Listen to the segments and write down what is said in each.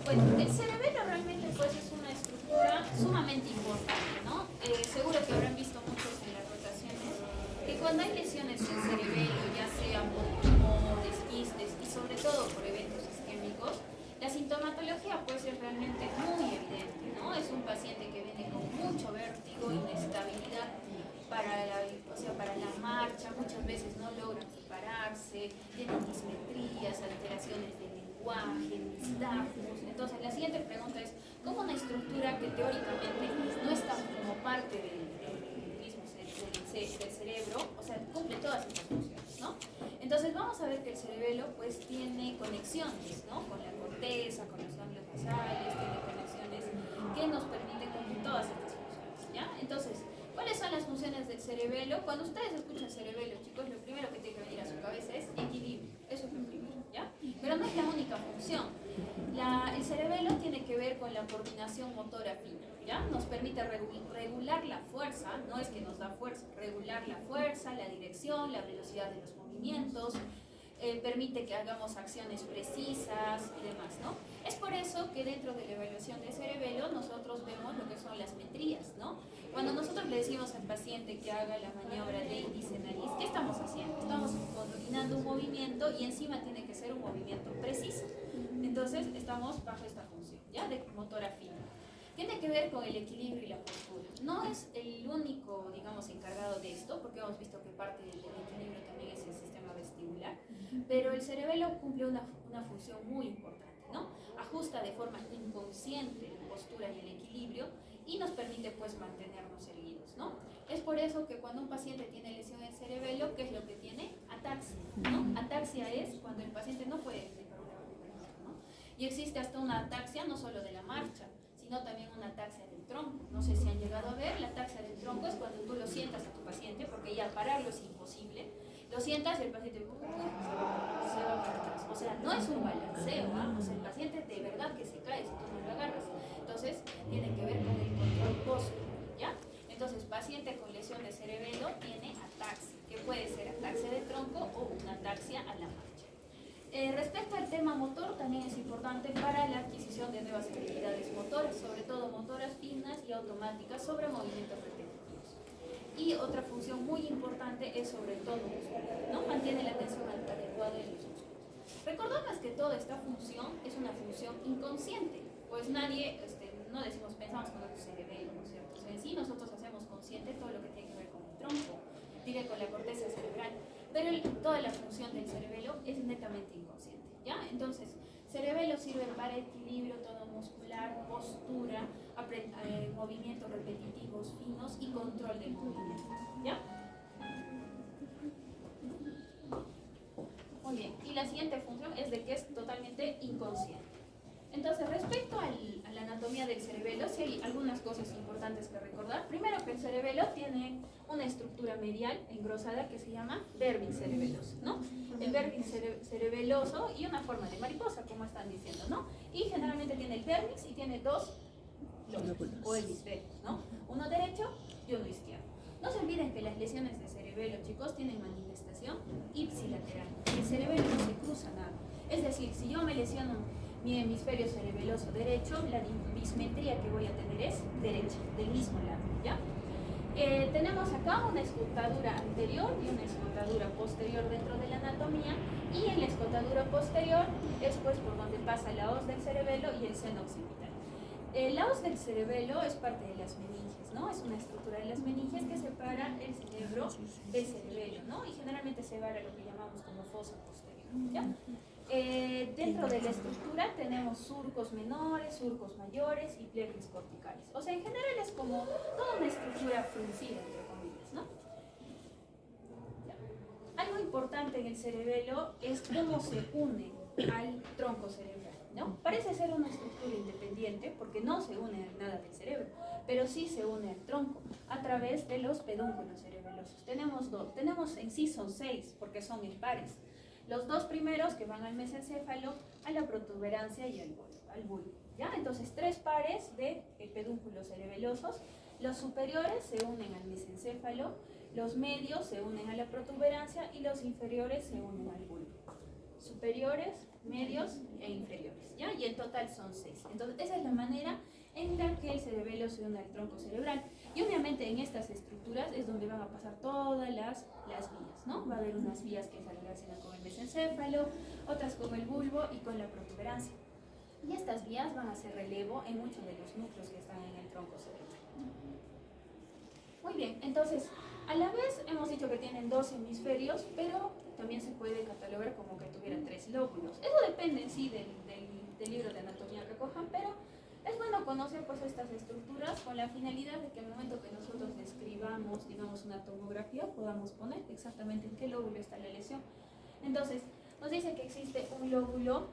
Bueno, el cerebelo realmente pues es una estructura sumamente importante, ¿no? Seguro que habrán visto muchos en las rotaciones que cuando hay lesiones en cerebelo, ya sean por tumores, quistes y sobre todo por eventos isquémicos, la sintomatología pues es realmente muy evidente, ¿no? Es un paciente que viene con mucho vértigo, inestabilidad para la marcha, muchas veces no logran separarse, tienen dismetrías, alteraciones del lenguaje, nistagmus. Entonces la siguiente pregunta es, ¿cómo una estructura que teóricamente no está como parte del cerebro, o sea, cumple todas estas funciones, ¿no? Entonces vamos a ver que el cerebelo pues tiene conexiones, ¿no? Con la corteza, con los ganglios basales, tiene conexiones que nos permiten cumplir todas estas funciones, ¿ya? Entonces, ¿cuáles son las funciones del cerebelo? Cuando ustedes escuchan cerebelo, chicos, lo primero que tiene que venir a su cabeza es equilibrio. Eso es lo primero, ¿ya? Pero no es la única función. El cerebelo tiene que ver con la coordinación motora fina, ¿ya? Nos permite regular la fuerza, no es que nos da fuerza, regular la fuerza, la dirección, la velocidad de los movimientos, permite que hagamos acciones precisas y demás, ¿no? Es por eso que dentro de la evaluación de cerebelo nosotros vemos lo que son las metrías, ¿no? Cuando nosotros le decimos al paciente que haga la maniobra de índice-nariz, ¿qué estamos haciendo? Estamos coordinando un movimiento y encima tiene que ser un movimiento preciso. Entonces estamos bajo esta función, ¿ya? De motora fina. Tiene que ver con el equilibrio y la postura. No es el único, digamos, encargado de esto, porque hemos visto que parte del equilibrio también es el sistema vestibular, pero el cerebelo cumple una función muy importante, ¿no? Ajusta de forma inconsciente la postura y el equilibrio y nos permite, pues, mantenernos erguidos, ¿no? Es por eso que cuando un paciente tiene lesión en cerebelo, ¿qué es lo que tiene? Ataxia, ¿no? Ataxia es cuando el paciente no puede explicar una recuperación, ¿no? Y existe hasta una ataxia no solo de la marcha, sino también una ataxia del tronco. No sé si han llegado a ver, la ataxia del tronco es cuando tú lo sientas a tu paciente, porque ya pararlo es imposible, lo sientas y el paciente se va para atrás. O sea, no es un balanceo, ¿eh? O sea, el paciente de verdad que se cae si tú no lo agarras. Entonces, tiene que ver con el control postural, ¿ya? Entonces, paciente con lesión de cerebelo tiene ataxia, que puede ser ataxia de tronco o una ataxia a la marcha. Respecto al tema motor, también es importante para la adquisición de nuevas habilidades motoras, sobre todo motoras finas y automáticas sobre movimientos repetitivos. Y otra función muy importante es sobre todo muscular, ¿no? Mantiene la tensión adecuada de los músculos. Recordemos que toda esta función es una función inconsciente, pues nadie, no decimos, pensamos con el cerebelo, ¿no es cierto? O sea, en sí nosotros hacemos consciente todo lo que tiene que ver con el tronco, tiene con la corteza cerebral, pero toda la función del cerebelo es netamente inconsciente, ¿ya? Entonces, cerebelo sirve para equilibrio, tono muscular, postura, movimientos repetitivos finos y control del movimiento, ¿ya? Muy bien, y la siguiente función es de que es totalmente inconsciente. Entonces, respecto a la anatomía del cerebelo, sí hay algunas cosas importantes que recordar. Primero, que el cerebelo tiene una estructura medial engrosada que se llama vértex cerebeloso, ¿no? El vértex cerebeloso y una forma de mariposa, como están diciendo, ¿no? Y generalmente tiene el vértex y tiene dos lóbulos o hemisferios, ¿no? Uno derecho y uno izquierdo. No se olviden que las lesiones de cerebelo, chicos, tienen manifestación ipsilateral. El cerebelo no se cruza nada. Es decir, si yo me lesiono mi hemisferio cerebeloso derecho, la dismetría que voy a tener es derecha, del mismo lado, ¿ya? Tenemos acá una escotadura anterior y una escotadura posterior dentro de la anatomía, y en la escotadura posterior es pues por donde pasa la hoz del cerebelo y el seno occipital. La hoz del cerebelo es parte de las meninges, ¿no? Es una estructura de las meninges que separa el cerebro del cerebelo, ¿no? Y generalmente separa lo que llamamos como fosa posterior, ¿ya? Dentro de la estructura tenemos surcos menores, surcos mayores y pliegues corticales. O sea, en general es como toda una estructura fruncida, entre comillas, ¿no? Ya. Algo importante en el cerebelo es cómo se une al tronco cerebral, ¿no? Parece ser una estructura independiente porque no se une a nada del cerebro, pero sí se une al tronco a través de los pedúnculos cerebelosos. Tenemos dos, tenemos en sí son 6 porque son impares. Los dos primeros que van al mesencéfalo, a la protuberancia y al bulbo, ¿ya? Entonces 3 pares de pedúnculos cerebelosos. Los superiores se unen al mesencéfalo, los medios se unen a la protuberancia y los inferiores se unen al bulbo. Superiores, medios e inferiores, ¿ya? Y en total son 6. Entonces, esa es la manera en la que el cerebelo se une al tronco cerebral. Y obviamente en estas estructuras es donde van a pasar todas las vías, ¿no? Va a haber unas vías que se relacionan con el mesencéfalo, otras con el bulbo y con la protuberancia. Y estas vías van a hacer relevo en muchos de los núcleos que están en el tronco cerebral. Muy bien, entonces, a la vez hemos dicho que tienen 2 hemisferios, pero también se puede catalogar como que tuviera 3 lóbulos. Eso depende en sí del libro de anatomía que cojan, pero es bueno conocer pues estas estructuras con la finalidad de que al momento que nosotros describamos, digamos, una tomografía, podamos poner exactamente en qué lóbulo está la lesión. Entonces, nos dice que existe un lóbulo,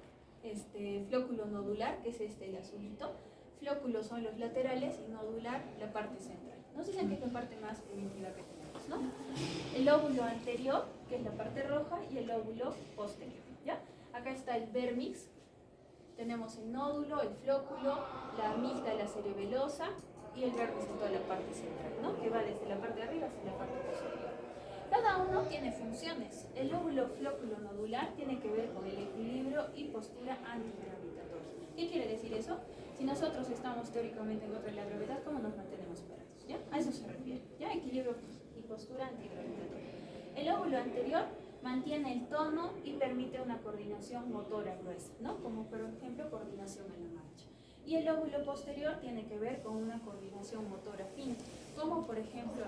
flóculo nodular, que es el azulito. Flóculos son los laterales y nodular la parte central. Nos dicen que es la parte más primitiva que tenemos, ¿no? El lóbulo anterior, que es la parte roja, y el lóbulo posterior, ¿ya? Acá está el vérmix. Tenemos el nódulo, el flóculo, la amígdala cerebelosa y el vérmix en toda la parte central, ¿no? Que va desde la parte de arriba hasta la parte posterior. Cada uno tiene funciones. El lóbulo flóculo nodular tiene que ver con el equilibrio y postura antigravitatoria. ¿Qué quiere decir eso? Si nosotros estamos teóricamente en contra de la gravedad, ¿cómo nos mantenemos parados? ¿Ya? A eso se refiere, ¿ya? Equilibrio y postura antigravitatoria. El lóbulo anterior mantiene el tono y permite una coordinación motora gruesa, ¿no? Como por ejemplo coordinación en la marcha. Y el lóbulo posterior tiene que ver con una coordinación motora fina, como por ejemplo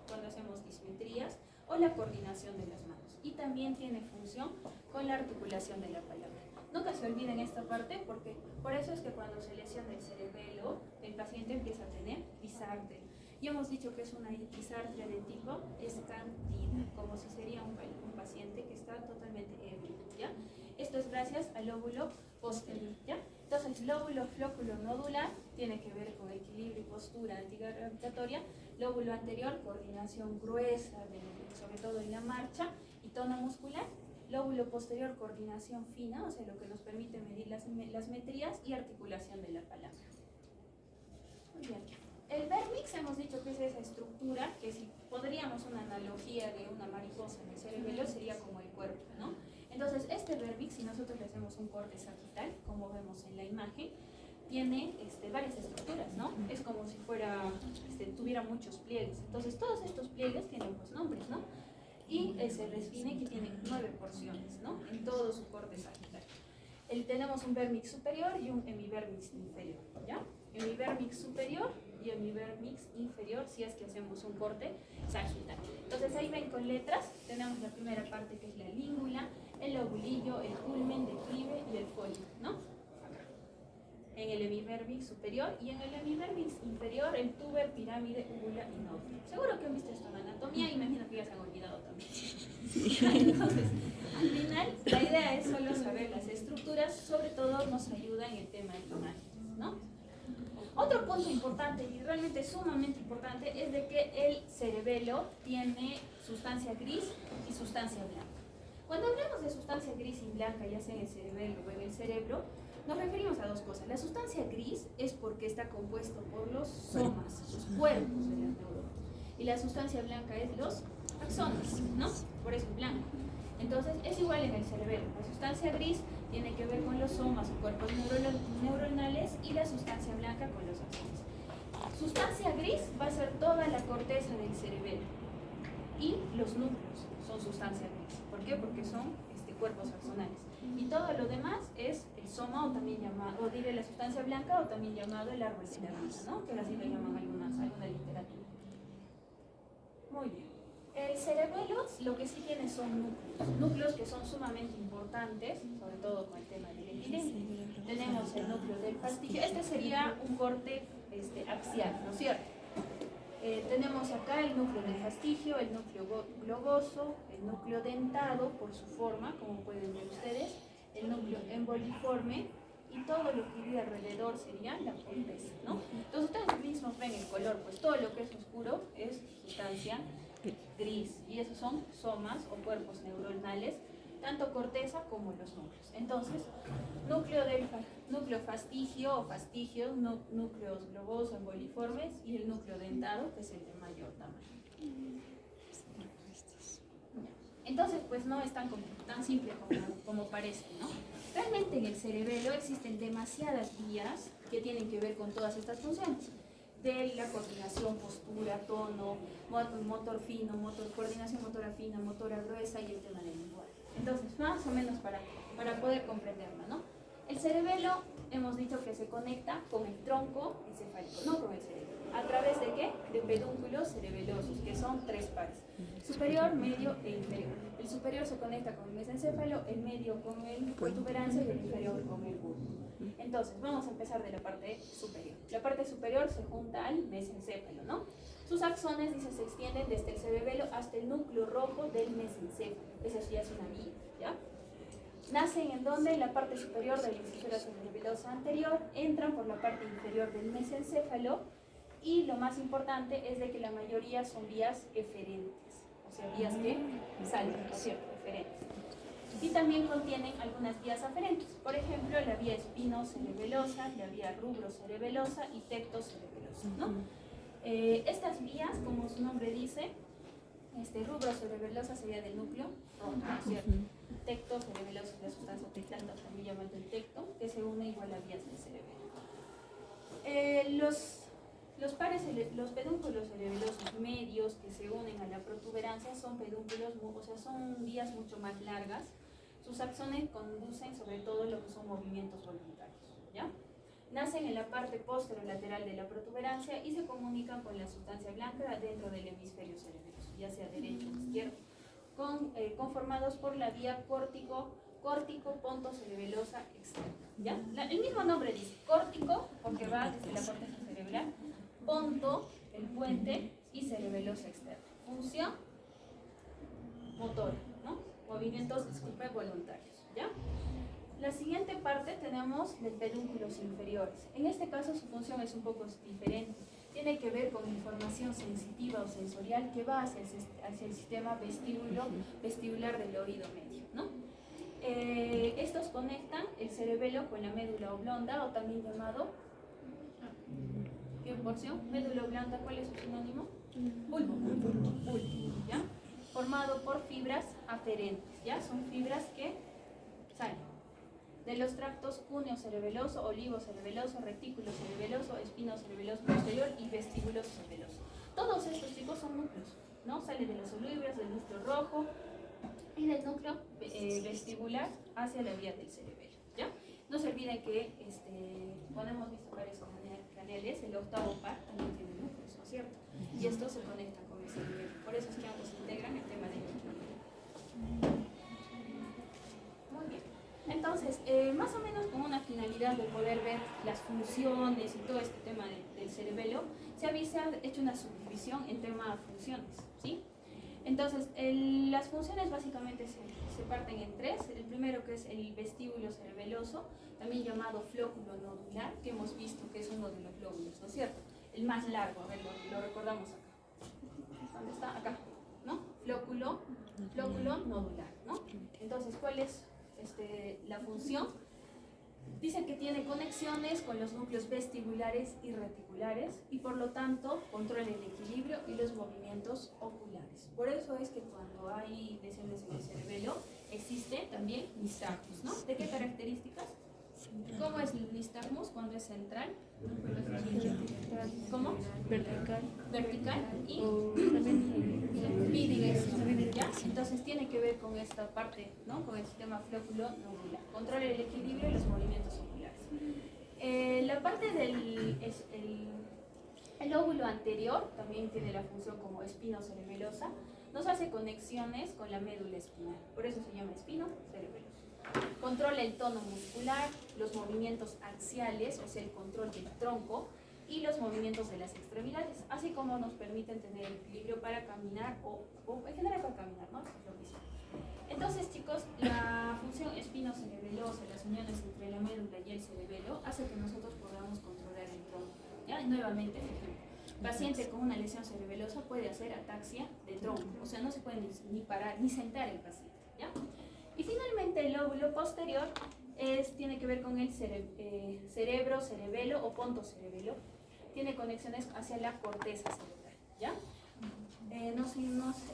cuando hacemos dismetrías o la coordinación de las manos. Y también tiene función con la articulación de la palabra. Nunca se olviden esta parte porque por eso es que cuando se lesiona el cerebelo, el paciente empieza a tener disartria. Y hemos dicho que es una disartria de tipo escandida, como si sería un paciente que está totalmente ebrio, ¿ya? Esto es gracias al lóbulo posterior, ¿ya? Entonces, lóbulo flóculo nodular tiene que ver con equilibrio y postura antigravitatoria. Lóbulo anterior, coordinación gruesa, sobre todo en la marcha, y tono muscular. Lóbulo posterior, coordinación fina, o sea, lo que nos permite medir las metrías y articulación de la palabra. Muy bien. El vérmix hemos dicho que es esa estructura que si podríamos una analogía de una mariposa en el cerebelo sería como el cuerpo, ¿no? Entonces, este vérmix, si nosotros le hacemos un corte sagital, como vemos en la imagen, tiene varias estructuras, ¿no? Es como si tuviera muchos pliegues. Entonces, todos estos pliegues tienen pues nombres, ¿no? Y se define que tiene 9 porciones, ¿no? En todo su corte sagital. Tenemos un vérmix superior y un hemivérmix inferior, ¿ya? Hemivérmix superior y hemivérmix inferior si es que hacemos un corte sagital. Entonces ahí ven con letras, tenemos la primera parte que es la língula, el lobulillo, el culmen, declive y el folio, ¿no? Acá. En el hemivérmix superior y en el hemivérmix inferior el tuber, pirámide, úvula y nódulo. Seguro que han visto esto en anatomía y imagino que ya se han olvidado también. Entonces, al final, la idea es solo saber las estructuras, sobre todo nos ayuda en el tema de imágenes, ¿no? Otro punto importante y realmente sumamente importante es de que el cerebelo tiene sustancia gris y sustancia blanca. Cuando hablamos de sustancia gris y blanca, ya sea en el cerebelo o en el cerebro, nos referimos a dos cosas. La sustancia gris es porque está compuesto por los somas, los cuerpos de las neuronas. Y la sustancia blanca es los axones, ¿no? Por eso es blanco. Entonces es igual en el cerebelo. La sustancia gris tiene que ver con los somas o cuerpos neuronales y la sustancia blanca con los axones. Sustancia gris va a ser toda la corteza del cerebelo y los núcleos son sustancia gris. ¿Por qué? Porque son cuerpos axonales. Y todo lo demás es el soma o también llamado, o diré la sustancia blanca o también llamado el árbol de la vida, ¿no? Que así lo llaman alguna literatura. Muy bien. El cerebelo lo que sí tiene son núcleos que son sumamente importantes, sobre todo con el tema del equilibrio. Tenemos el núcleo del fastigio, este sería un corte axial, ¿no es cierto? Tenemos acá el núcleo del fastigio, el núcleo globoso, el núcleo dentado por su forma, como pueden ver ustedes, el núcleo emboliforme y todo lo que iría alrededor sería la corteza, ¿no? Entonces ustedes mismos ven el color, pues todo lo que es oscuro es sustancia gris y esos son somas o cuerpos neuronales, tanto corteza como los núcleos. Entonces, núcleo fastigio o fastigios, núcleos globosos emboliformes y el núcleo dentado, que es el de mayor tamaño. Entonces, pues no es tan simple como parece, ¿no? Realmente en el cerebelo existen demasiadas vías que tienen que ver con todas estas funciones, de la coordinación, postura, tono, motor fino, coordinación motora fina, motora gruesa y el tema del lenguaje. Entonces, más o menos para poder comprenderlo, ¿no? El cerebelo, hemos dicho que se conecta con el tronco encefálico, no con el cerebro. ¿A través de qué? De pedúnculos cerebelosos, que son 3 pares: superior, medio e inferior. El superior se conecta con el mesencéfalo, el medio con el protuberancia y el inferior con el bulbo. Entonces, vamos a empezar de la parte superior. La parte superior se junta al mesencéfalo, ¿no? Sus axones, dice, se extienden desde el cerebelo hasta el núcleo rojo del mesencéfalo. Esa ya es una vía, ¿ya? Nacen en donde, en la parte superior de la esfera cerebelosa anterior, entran por la parte inferior del mesencéfalo, y lo más importante es de que la mayoría son vías eferentes, o sea, vías que salen, ¿no es cierto? Eferentes. Y también contienen algunas vías aferentes, por ejemplo, la vía espino-cerebelosa, la vía rubro-cerebelosa y tecto-cerebelosa, ¿no? Estas vías, como su nombre dice, rubro-cerebelosa sería del núcleo rojo, ¿no es cierto? Tecto-cerebelosa es la sustancia tectante, también llamado el tecto, que se une igual a vías del cerebelo. Los pedúnculos cerebelosos medios que se unen a la protuberancia son pedúnculos, o sea, son vías mucho más largas. Sus axones conducen sobre todo lo que son movimientos voluntarios, ¿ya? Nacen en la parte posterolateral de la protuberancia y se comunican con la sustancia blanca dentro del hemisferio cerebeloso, ya sea derecho o izquierdo, conformados por la vía córtico-pontocerebelosa externa, ¿ya? El mismo nombre dice córtico porque va desde la corteza cerebral, ponto, el puente, y cerebelosa externa. Función motora, ¿no? Movimientos, disculpe, voluntarios, ¿ya? La siguiente parte tenemos de pedúnculos inferiores. En este caso su función es un poco diferente. Tiene que ver con información sensitiva o sensorial que va hacia el sistema vestibular del oído medio, ¿no? Estos conectan el cerebelo con la médula oblonga, o también llamado, ¿qué porción? Médula oblonga, ¿cuál es su sinónimo? Bulbo, ¿ya? Formado por fibras aferentes, ¿ya? Son fibras que salen de los tractos cúneo cerebeloso, olivo cerebeloso, retículo cerebeloso, espino cerebeloso posterior y vestíbulo cerebeloso. Todos estos chicos son núcleos, ¿no? Salen de las olivas, del núcleo rojo y del núcleo vestibular hacia la vía del cerebelo, ¿ya? No se olviden que cuando hemos visto varios craneales, el octavo par también tiene núcleos, ¿no es cierto? Y estos se conectan con el cerebelo. Por eso es que ambos integran el tema del equilibrio. Muy bien. Entonces, más o menos con una finalidad de poder ver las funciones y todo este tema del cerebelo, se ha hecho una subdivisión en tema de funciones, ¿sí? Entonces, las funciones básicamente se parten en 3. El primero, que es el vestíbulo cerebeloso, también llamado flóculo nodular, que hemos visto que es uno de los lóbulos, ¿no es cierto? El más largo, a ver, lo recordamos acá. ¿Dónde está? Acá, ¿no? Flóculo nodular, ¿no? Entonces, ¿cuál es la función? Dice que tiene conexiones con los núcleos vestibulares y reticulares y por lo tanto controla el equilibrio y los movimientos oculares. Por eso es que cuando hay lesiones en el cerebelo existe también nistagmus, ¿no? ¿De qué características? ¿Cómo es el nistagmus cuando es central? ¿Cómo? Vertical y bidireccional, ¿ya? Entonces tiene que ver con esta parte, ¿no? Con el sistema flóculo nodular. Controla el equilibrio y los movimientos oculares. La parte del el lóbulo anterior también tiene la función como espino-cerebelosa. Nos hace conexiones con la médula espinal, por eso se llama espino-cerebeloso. Controla el tono muscular, los movimientos axiales, o sea, el control del tronco, y los movimientos de las extremidades, así como nos permiten tener equilibrio para caminar o en general para caminar, ¿no? Es lo mismo. Entonces, chicos, la función espino-cerebelosa, las uniones entre la médula y el cerebelo, hace que nosotros podamos controlar el tronco, ¿ya? Y nuevamente, por ejemplo, paciente con una lesión cerebelosa puede hacer ataxia de tronco, o sea, no se puede ni parar ni sentar el paciente, ¿ya? Y finalmente el lóbulo posterior tiene que ver con el cerebro, cerebelo o ponto cerebelo. Tiene conexiones hacia la corteza cerebral, ¿ya?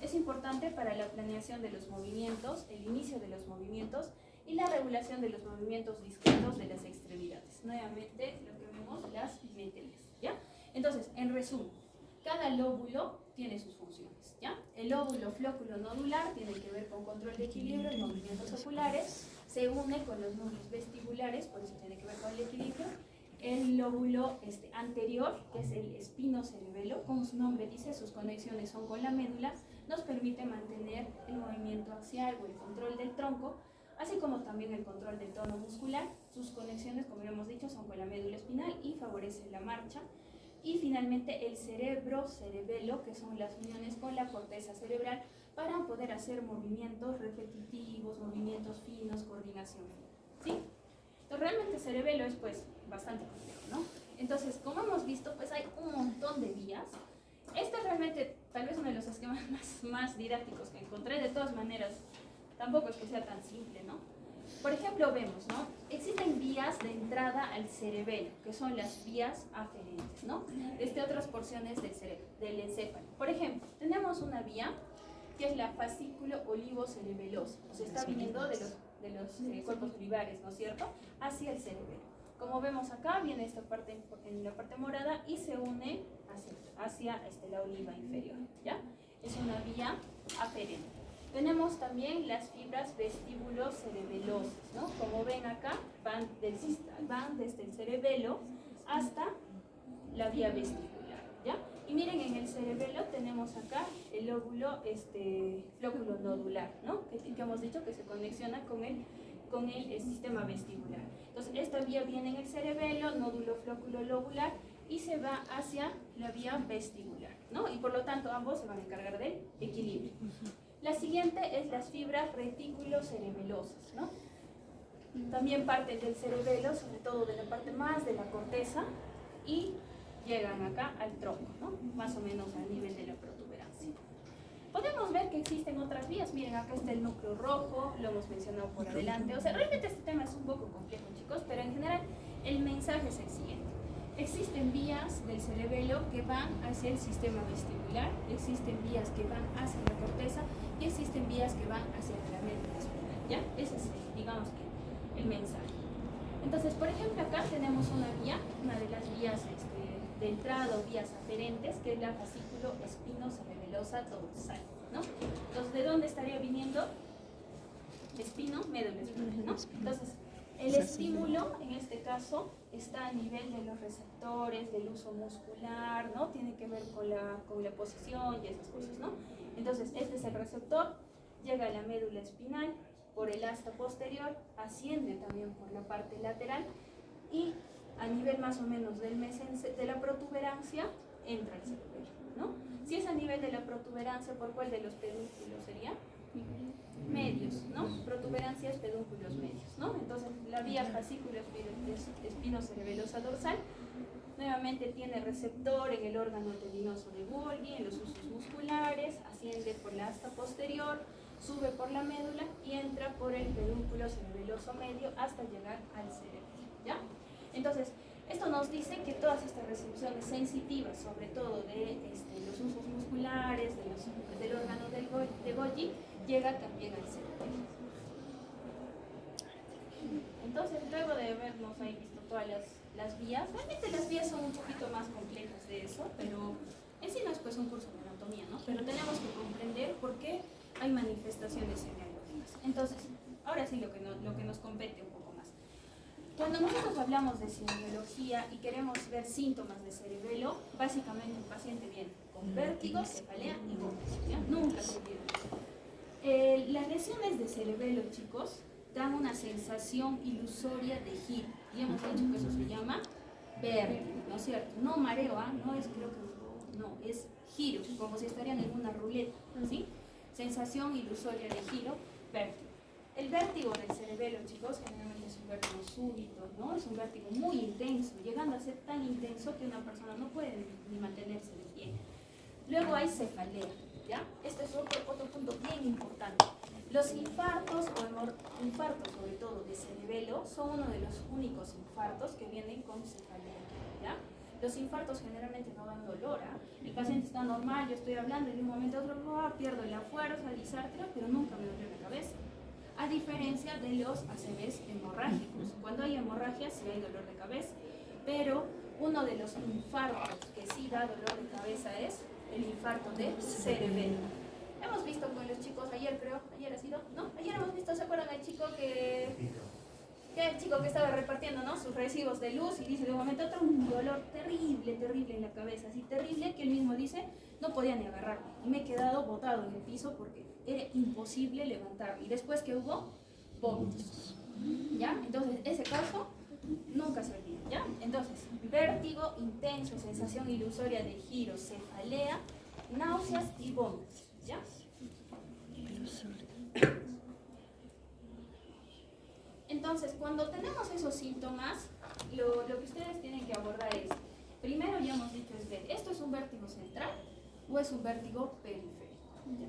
Es importante para la planeación de los movimientos, el inicio de los movimientos y la regulación de los movimientos discretos de las extremidades. Nuevamente, lo que vemos, las mételes, ¿ya? Entonces, en resumen, cada lóbulo tiene sus funciones, ¿ya? El lóbulo flóculo nodular tiene que ver con control de equilibrio y movimientos oculares, se une con los nódulos vestibulares, por eso tiene que ver con el equilibrio. El lóbulo anterior, que es el espinocerebelo, como su nombre dice, sus conexiones son con la médula, nos permite mantener el movimiento axial o el control del tronco, así como también el control del tono muscular. Sus conexiones, como ya hemos dicho, son con la médula espinal y favorecen la marcha. Y finalmente el cerebro-cerebelo, que son las uniones con la corteza cerebral para poder hacer movimientos repetitivos, movimientos finos, coordinación fina, ¿sí? Entonces realmente el cerebelo es pues bastante complejo, ¿no? Entonces, como hemos visto, pues hay un montón de vías. Este es realmente tal vez uno de los esquemas más didácticos que encontré. De todas maneras, tampoco es que sea tan simple, ¿no? Por ejemplo, vemos, ¿no? Existen vías de entrada al cerebelo, que son las vías aferentes, ¿no? Desde otras porciones del cerebro, del encéfalo. Por ejemplo, tenemos una vía que es la fascículo olivo-cerebelosa, o sea, está viniendo de los cuerpos olivares, ¿no es cierto?, hacia el cerebelo. Como vemos acá, viene esta parte en la parte morada y se une hacia la oliva inferior, ¿ya? Es una vía aferente. Tenemos también las fibras vestíbulo-cerebelosas, ¿no? Como ven acá, van desde el cerebelo hasta la vía vestibular, ¿ya? Y miren, en el cerebelo tenemos acá el lóbulo flóculo nodular, ¿no? Que hemos dicho que se conexiona con el sistema vestibular. Entonces, esta vía viene en el cerebelo, nódulo flóculo lobular, y se va hacia la vía vestibular, ¿no? Y por lo tanto, ambos se van a encargar del equilibrio. La siguiente es las fibras retículo-cerebelosas, ¿no? También parten del cerebelo, sobre todo de la parte más de la corteza, y llegan acá al tronco, ¿no? Más o menos al nivel de la protuberancia. Podemos ver que existen otras vías. Miren, acá está el núcleo rojo, lo hemos mencionado por adelante. O sea, realmente este tema es un poco complejo, chicos, pero en general el mensaje es el siguiente. Existen vías del cerebelo que van hacia el sistema vestibular, existen vías que van hacia la corteza y existen vías que van hacia la médula espinal, ¿ya? Ese es, digamos que, el mensaje. Entonces, por ejemplo, acá tenemos una de las vías de entrada o vías aferentes, que es la fascículo espinocerebelosa dorsal, ¿no? Entonces, ¿de dónde estaría viniendo? Espino, médula espinal, ¿no? Entonces, el estímulo, en este caso, está a nivel de los receptores, del uso muscular, ¿no? Tiene que ver con la posición y esas cosas, ¿no? Entonces, este es el receptor, llega a la médula espinal por el asta posterior, asciende también por la parte lateral y a nivel más o menos de la protuberancia entra el cerebelo, ¿no? Si es a nivel de la protuberancia, ¿por cuál de los pedúnculos sería? Medios, ¿no? Protuberancias, pedúnculos medios, ¿no? Entonces, la vía fascículo espinocerebelosa dorsal nuevamente tiene receptor en el órgano tendinoso de Golgi, en los usos musculares, asciende por la asta posterior, sube por la médula y entra por el pedúnculo cerebeloso medio hasta llegar al cerebro, ¿ya? Entonces, esto nos dice que todas estas recepciones sensitivas, sobre todo de los usos musculares, del órgano de Golgi, llega también al cerebro. Entonces, luego de habernos ahí visto todas las vías, realmente las vías son un poquito más complejas de eso, pero en sí no es pues un curso de anatomía, ¿no? Pero tenemos que comprender por qué hay manifestaciones semiológicas. Entonces, ahora sí lo que nos compete un poco más. Cuando nosotros hablamos de semiología y queremos ver síntomas de cerebelo, básicamente el paciente viene con vértigo, cefalea y vómitos, ¿ya? Nunca se olviden. Las lesiones de cerebelo, chicos, dan una sensación ilusoria de giro. Y hemos dicho que eso se llama vértigo, ¿no es cierto? No mareo, no es es giro, como si estarían en una ruleta, ¿sí? Sensación ilusoria de giro, vértigo. El vértigo del cerebelo, chicos, generalmente es un vértigo súbito, ¿no? Es un vértigo muy intenso, llegando a ser tan intenso que una persona no puede ni mantenerse de pie. Luego hay cefalea, ¿ya? Este es otro punto bien importante. Los infartos o infartos, sobre todo de cerebelo, son uno de los únicos infartos que vienen con cefalea, ¿ya? Los infartos generalmente no dan dolor, El paciente está normal, yo estoy hablando y de un momento a otro pierdo la fuerza, disartria, pero nunca me dolió la cabeza. a diferencia de los ACVs hemorrágicos. Cuando hay hemorragia sí hay dolor de cabeza, pero uno de los infartos que sí da dolor de cabeza es el infarto de cerebelo. Hemos visto con los chicos ayer, creo, ayer ha sido, ¿no? Ayer hemos visto, ¿se acuerdan el chico que estaba repartiendo, ¿no?, sus recibos de luz y dice de un momento a otro un dolor terrible, terrible en la cabeza, así terrible que él mismo dice, no podía ni agarrarme y me he quedado botado en el piso porque era imposible levantarme y después que hubo vómitos, ¿ya? Entonces ese caso nunca se olvida, ¿ya? Entonces, vértigo intenso, sensación ilusoria de giro, cefalea, náuseas y vómitos, ¿ya? Entonces, cuando tenemos esos síntomas, lo que ustedes tienen que abordar es, primero ya hemos dicho, es ver, ¿esto es un vértigo central o es un vértigo periférico? ¿Ya?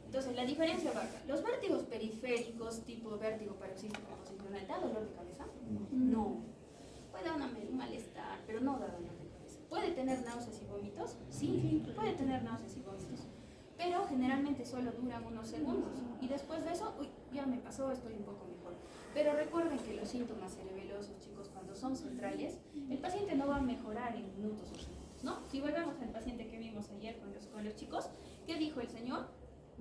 Entonces, la diferencia va acá. Los vértigos periféricos, tipo vértigo paroxístico posicional, ¿da dolor de cabeza? No. Puede dar un malestar, pero no da dolor de cabeza. ¿Puede tener náuseas y vómitos? Sí, puede tener náuseas y vómitos. Pero generalmente solo duran unos segundos. Y después de eso, uy, ya me pasó, estoy un poco mejor. Pero recuerden que los síntomas cerebelosos, chicos, cuando son centrales, el paciente no va a mejorar en minutos o segundos, ¿no? Si volvemos al paciente que vimos ayer con los chicos, ¿qué dijo el señor?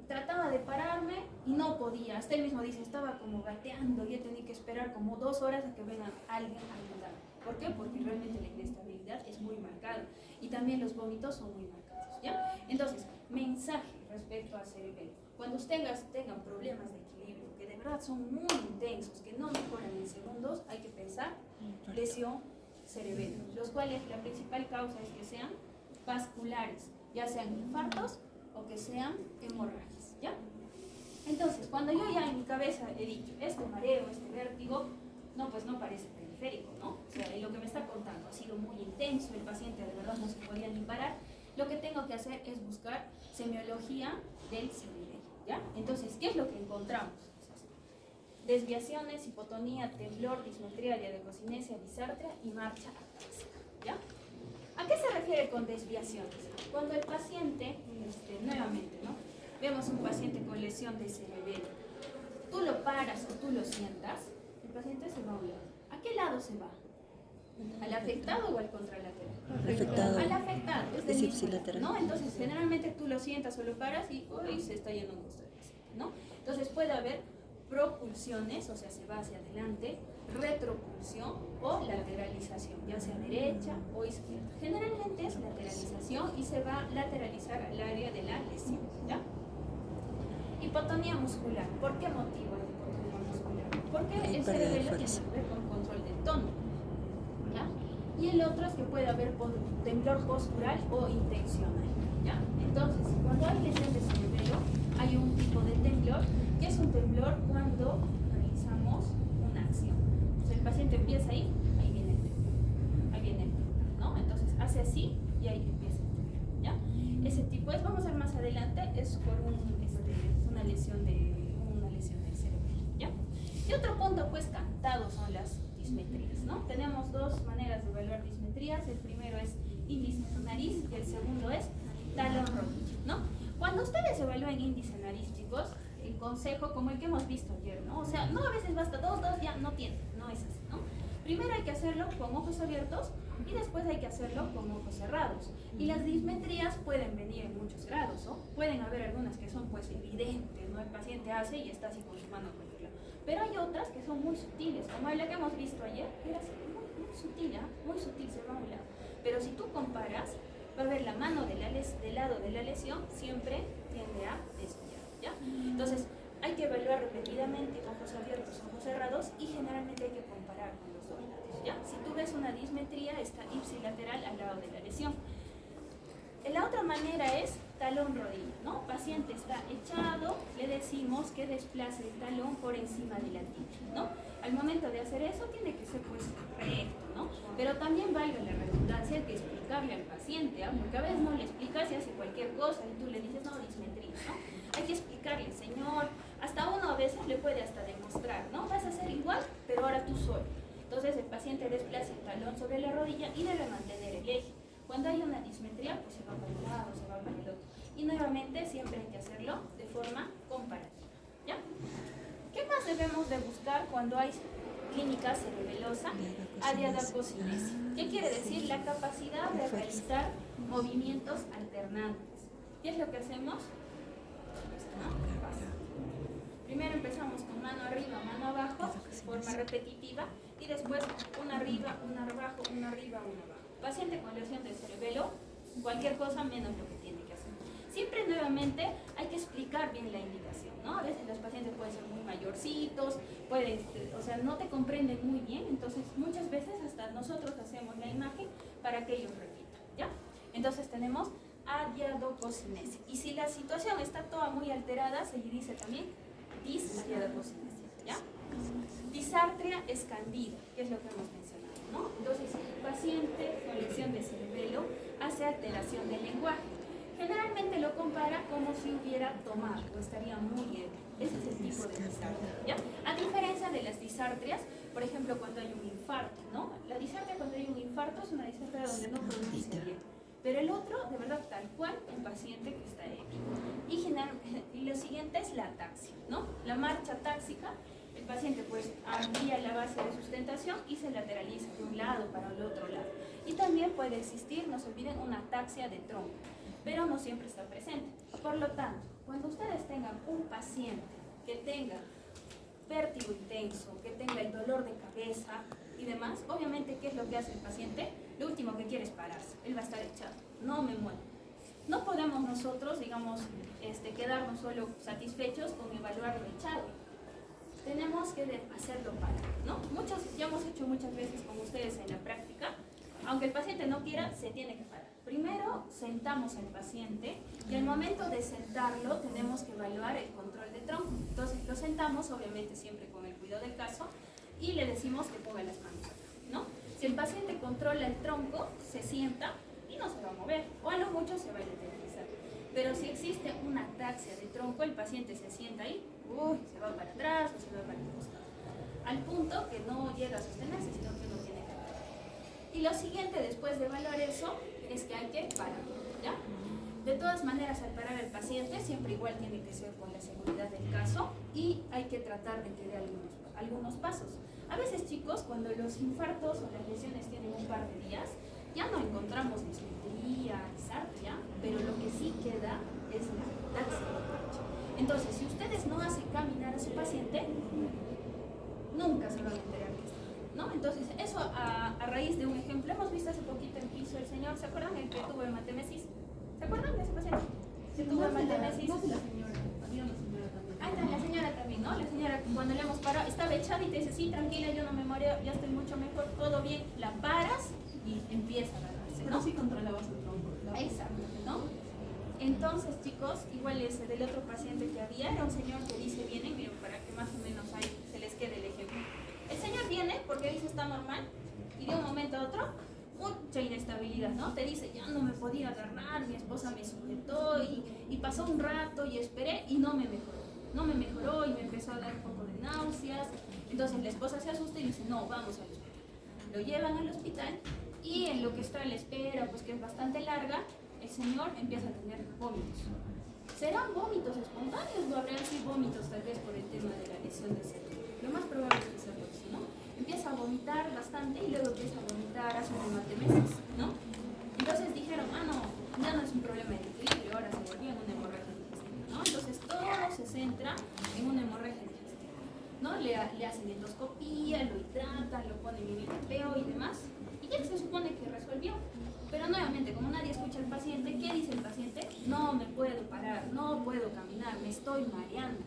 Trataba de pararme y no podía. Hasta él mismo dice, estaba como gateando y he tenido que esperar como 2 horas a que venga alguien a ayudarme. ¿Por qué? Porque realmente la inestabilidad es muy marcada y también los vómitos son muy marcados, ¿ya? Entonces, mensaje respecto al cerebelo. Cuando ustedes tengan problemas de equilibrio, que de verdad son muy intensos, que no mejoran en segundos, hay que pensar lesión cerebelo, los cuales la principal causa es que sean vasculares, ya sean infartos o que sean hemorragias, ¿ya? Entonces, cuando yo ya en mi cabeza he dicho, este mareo, este vértigo, no, pues no parece periférico, ¿no? O sea, lo que me está contando ha sido muy intenso, el paciente de verdad no se podía ni parar, lo que tengo que hacer es buscar semiología del cerebelo, ¿ya? Entonces, ¿qué es lo que encontramos? Desviaciones, hipotonía, temblor, dismetría, diadecocinesia, disartria y marcha atáxica, ¿ya? ¿A qué se refiere con desviaciones? Cuando el paciente, nuevamente, ¿no?, vemos un paciente con lesión de cerebelo, tú lo paras o tú lo sientas, el paciente se va a un lado. ¿A qué lado se va? ¿Al afectado o al contralateral? Afectado. Al afectado, es del Es mismo ipsilateral. lado, ¿no? Entonces, generalmente tú lo sientas o lo paras y uy, se está yendo un costado, ¿no? Entonces puede haber propulsiones, o sea, se va hacia adelante, retropulsión o lateralización, ya sea derecha o izquierda. Generalmente es lateralización y se va a lateralizar al área de la lesión, ¿ya? Hipotonía muscular. ¿Por qué motivo es hipotonía muscular? Porque el cerebelo tiene que ver con control del tono, ¿ya? Y el otro es que puede haber temblor postural o intencional, ¿ya? Entonces, cuando hay lesión de cerebelo, hay un tipo de temblor que es un temblor cuando realizamos una acción. Entonces, el paciente empieza ahí viene el temblor, ahí viene el temblor, ¿no? Entonces, hace así y ahí empieza el temblor, ¿ya? Ese tipo es, vamos a ver más adelante, es por una lesión del cerebelo, ¿ya? Y otro punto, pues, cantado son las dismetrías, ¿no? Tenemos 2 maneras de evaluar dismetrías. El primero es índice nariz y el segundo es talón rodilla, ¿no? Cuando ustedes evalúen índice nariz, chicos, el consejo, como el que hemos visto ayer, ¿no? O sea, no a veces basta 2, ya no tiene, no es así, ¿no? Primero hay que hacerlo con ojos abiertos y después hay que hacerlo con ojos cerrados. Y las dismetrías pueden venir en muchos grados, ¿no? Pueden haber algunas que son, pues, evidentes, ¿no? El paciente hace y está así con su mano por el lado. Pero hay otras que son muy sutiles, como la que hemos visto ayer, que era así, muy sutil, ¿eh? Muy sutil, se va a un lado. Pero si tú comparas, va a ver la mano del lado de la lesión siempre tiende a desviar, ¿ya? Entonces, hay que evaluar repetidamente, ojos abiertos, ojos cerrados, y generalmente hay que comparar con los 2 lados, ¿ya? Si tú ves una dismetría, está ipsilateral al lado de la lesión. La otra manera es talón rodilla, ¿no? Paciente está echado, le decimos que desplace el talón por encima de la tibia, ¿no? Al momento de hacer eso tiene que ser, pues, recto, ¿no? Pero también valga la redundancia, hay que explicarle al paciente, ¿eh? Porque a veces no le explicas y hace cualquier cosa y tú le dices, no, dismetría, ¿no? Hay que explicarle, señor, hasta uno a veces le puede hasta demostrar, ¿no? Vas a hacer igual, pero ahora tú solo. Entonces el paciente desplaza el talón sobre la rodilla y debe mantener el eje. Cuando hay una dismetría, pues se va para un lado, se va para el otro. Y nuevamente siempre hay que hacerlo de forma comparativa, ¿ya? ¿Qué más debemos de buscar cuando hay clínica cerebelosa? Adiadococinesia. ¿Qué quiere decir? La capacidad de realizar movimientos alternantes. ¿Qué es lo que hacemos? Primero empezamos con mano arriba, mano abajo, de forma repetitiva, y después una arriba, una abajo, una arriba, una abajo. Paciente con lesión del cerebelo, cualquier cosa menos lo que tiene que hacer. Siempre nuevamente hay que explicar bien la indicación, ¿no? A veces los pacientes pueden ser muy mayorcitos, o sea, no te comprenden muy bien, entonces muchas veces hasta nosotros hacemos la imagen para que ellos repitan, ¿ya? Entonces tenemos adiadococinesia. Y si la situación está toda muy alterada, se dice también disadiadococinesia, ¿ya? Disartria escandida, que es lo que hemos mencionado, ¿no? Entonces, el paciente con lesión de cerebelo hace alteración del lenguaje. Generalmente lo compara como si hubiera tomado o estaría muy ebrio. Ese es el tipo de disartria, ¿ya? A diferencia de las disartrias, por ejemplo, cuando hay un infarto, ¿no? La disartria cuando hay un infarto es una disartria donde no pronuncia bien. Pero el otro, de verdad, tal cual, un paciente que está ebrio. Y lo siguiente es la ataxia, ¿no? La marcha táxica, el paciente pues amplía la base de sustentación y se lateraliza de un lado para el otro lado. Y también puede existir, no se olviden, una ataxia de tronco, pero no siempre está presente. Por lo tanto, cuando ustedes tengan un paciente que tenga vértigo intenso, que tenga el dolor de cabeza y demás, obviamente, ¿qué es lo que hace el paciente? Lo último que quiere es pararse, él va a estar echado, no me muevo. No podemos nosotros, digamos, quedarnos solo satisfechos con evaluarlo echado. Tenemos que hacerlo parar, ¿no? Ya hemos hecho muchas veces con ustedes en la práctica, aunque el paciente no quiera, se tiene que parar. Primero sentamos al paciente y al momento de sentarlo tenemos que evaluar el control de tronco. Entonces lo sentamos, obviamente siempre con el cuidado del caso, y le decimos que ponga las manos acá, ¿no? Si el paciente controla el tronco, se sienta y no se va a mover, o a lo mucho se va a lateralizar. Pero si existe una ataxia de tronco, el paciente se sienta ahí, se va para atrás o se va para el costado, al punto que no llega a sostenerse, sino que no tiene que parar. Y lo siguiente, después de evaluar eso, es que hay que parar, ¿ya? De todas maneras, al parar al paciente, siempre igual tiene que ser con la seguridad del caso y hay que tratar de que dé algunos pasos. A veces, chicos, cuando los infartos o las lesiones tienen un par de días, ya no encontramos dismetría, disartria, pero lo que sí queda es la ataxia de marcha. Entonces, si ustedes no hacen caminar a su paciente, nunca se van a enterar que está bien, ¿no? Entonces, eso a raíz de un ejemplo, hemos visto hace poquito en piso el señor, ¿se acuerdan? El que tuvo hematemesis. ¿Se acuerdan de ese paciente? Se tuvo hematemesis. No, la señora, había una señora también. Ahí está, la señora también, ¿no? La señora, cuando le hemos parado, estaba echada y te dice, sí, tranquila, yo no me mareo, ya estoy mucho mejor, todo bien. La paras y empieza a agarrarse, ¿no? Pero sí controlabas el tronco. Exacto, ¿no? Entonces, chicos, igual ese del otro paciente que había, era un señor que dice, viene, miren, para que más o menos ahí se les quede el ejemplo. El señor viene porque dice, está normal, y de un momento a otro, mucha inestabilidad, ¿no? Te dice, ya no me podía agarrar, mi esposa me sujetó y pasó un rato y esperé y no me mejoró. No me mejoró y me empezó a dar un poco de náuseas. Entonces la esposa se asusta y dice, no, vamos al hospital. Lo llevan al hospital y en lo que está la espera, pues que es bastante larga, el señor empieza a tener vómitos. ¿Serán vómitos espontáneos o habrán sido vómitos tal vez por el tema de la lesión del cerebro? Lo más probable es que sea por eso, ¿no? Empieza a vomitar bastante y luego empieza a vomitar, hace un hematemesis, ¿no? Entonces dijeron, no, ya no es un problema de equilibrio, ahora se volvió en una hemorragia intestina, ¿no? Entonces todo se centra en una hemorragia intestina, ¿no? Le hacen endoscopía, lo hidratan, lo ponen en el tapeo y demás, y ya se supone que resolvió. Pero nuevamente, como nadie escucha al paciente, ¿qué dice el paciente? No me puedo parar, no puedo caminar, me estoy mareando.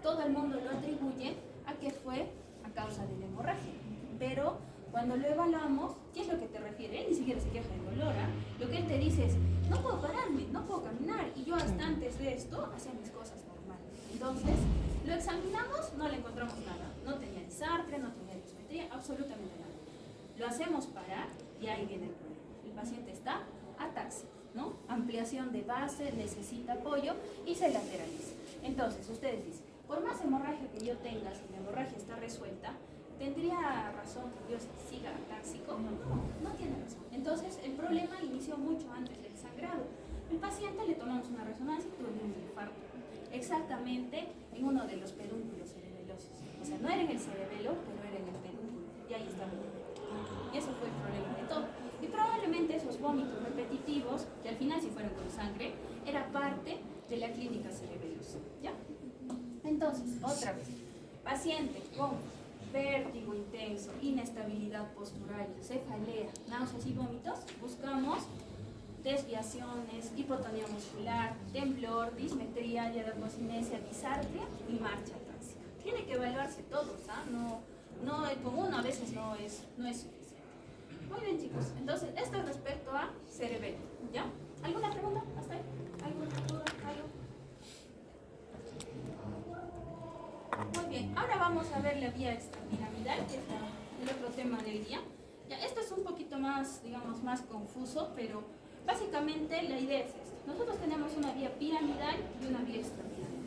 Todo el mundo lo atribuye a que fue a causa de la hemorragia. Pero cuando lo evaluamos, ¿qué es lo que te refiere? Él ni siquiera se queja de dolor, ¿eh? Lo que él te dice es, no puedo pararme, no puedo caminar, y yo hasta antes de esto hacía mis cosas normales. Entonces, lo examinamos, no le encontramos nada. No tenía disartria, no tenía dismetría, absolutamente nada. Lo hacemos parar y ahí viene el problema. El paciente está atáxico, ¿no? Ampliación de base, necesita apoyo y se lateraliza. Entonces, ustedes dicen, por más hemorragia que yo tenga, si la hemorragia está resuelta, ¿tendría razón que yo siga atáxico? No tiene razón. Entonces, el problema inició mucho antes del sangrado. El paciente le tomamos una resonancia y tuvo un infarto, exactamente en uno de los pedúnculos cerebrales. amilosis. O sea, no era en el cerebelo, pero era en el pedúnculo. Y ahí estaba. Y eso fue el problema de todo. Y probablemente esos vómitos repetitivos, que al final si fueron con sangre, era parte de la clínica cerebelosa. ¿Ya? Entonces, otra vez, paciente con vértigo intenso, inestabilidad postural, cefalea, náuseas y vómitos, buscamos desviaciones, hipotonía muscular, temblor, dismetría, hiadatocinesia, disartria y marcha atrásica. Tiene que evaluarse todos, ¿ah? No, con uno a veces no es suficiente. Muy bien, chicos. Entonces, esto es respecto a cerebelo, ¿ya? ¿Alguna pregunta hasta ahí? ¿Alguna duda? ¿Algo? Muy bien. Ahora vamos a ver la vía extrapiramidal, que es el otro tema del día. Ya, esto es un poquito más, digamos, más confuso, pero básicamente la idea es esta. Nosotros tenemos una vía piramidal y una vía extrapiramidal.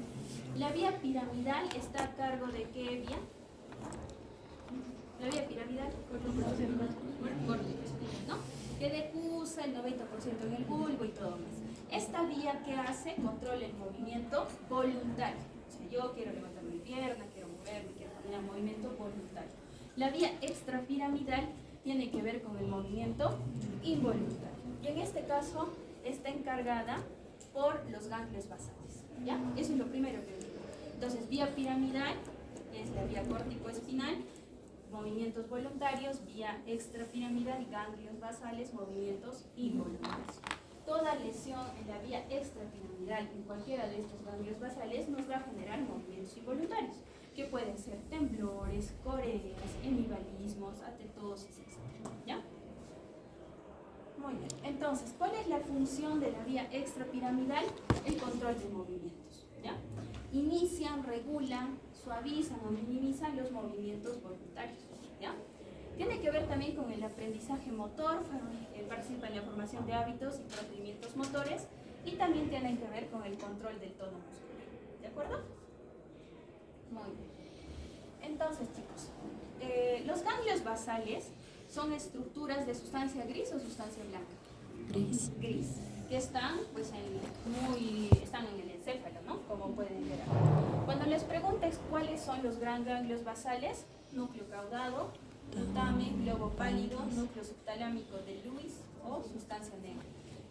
La vía piramidal está a cargo de ¿qué vía? La vía piramidal, ¿no? Que decusa el 90% en el bulbo y todo más. Esta vía, ¿qué hace? Controla el movimiento voluntario. O sea, yo quiero levantar mi pierna, quiero moverme, quiero poner un movimiento voluntario. La vía extrapiramidal tiene que ver con el movimiento involuntario. Y en este caso está encargada por los ganglios basales. ¿Ya? Eso es lo primero que digo. Entonces, vía piramidal es la vía córtico-espinal, movimientos voluntarios, vía extrapiramidal, ganglios basales, movimientos involuntarios. Toda lesión en la vía extrapiramidal, en cualquiera de estos ganglios basales, nos va a generar movimientos involuntarios, que pueden ser temblores, coreas, hemibalismos, atetosis, etc. ¿Ya? Muy bien. Entonces, ¿cuál es la función de la vía extrapiramidal? El control de movimientos. ¿Ya? Inician, regulan, suavizan o minimizan los movimientos voluntarios. ¿Ya? Tiene que ver también con el aprendizaje motor, participa en la formación de hábitos y procedimientos motores, y también tienen que ver con el control del tono muscular. ¿De acuerdo? Muy bien. Entonces, chicos, los ganglios basales son estructuras de sustancia gris o sustancia blanca. Gris. Gris, que están, pues, están en el encéfalo, ¿no? Como pueden ver acá. Cuando les preguntes cuáles son los gran ganglios basales, núcleo caudado, putamen, globo pálido, núcleo subtalámico de Lewis o sustancia negra.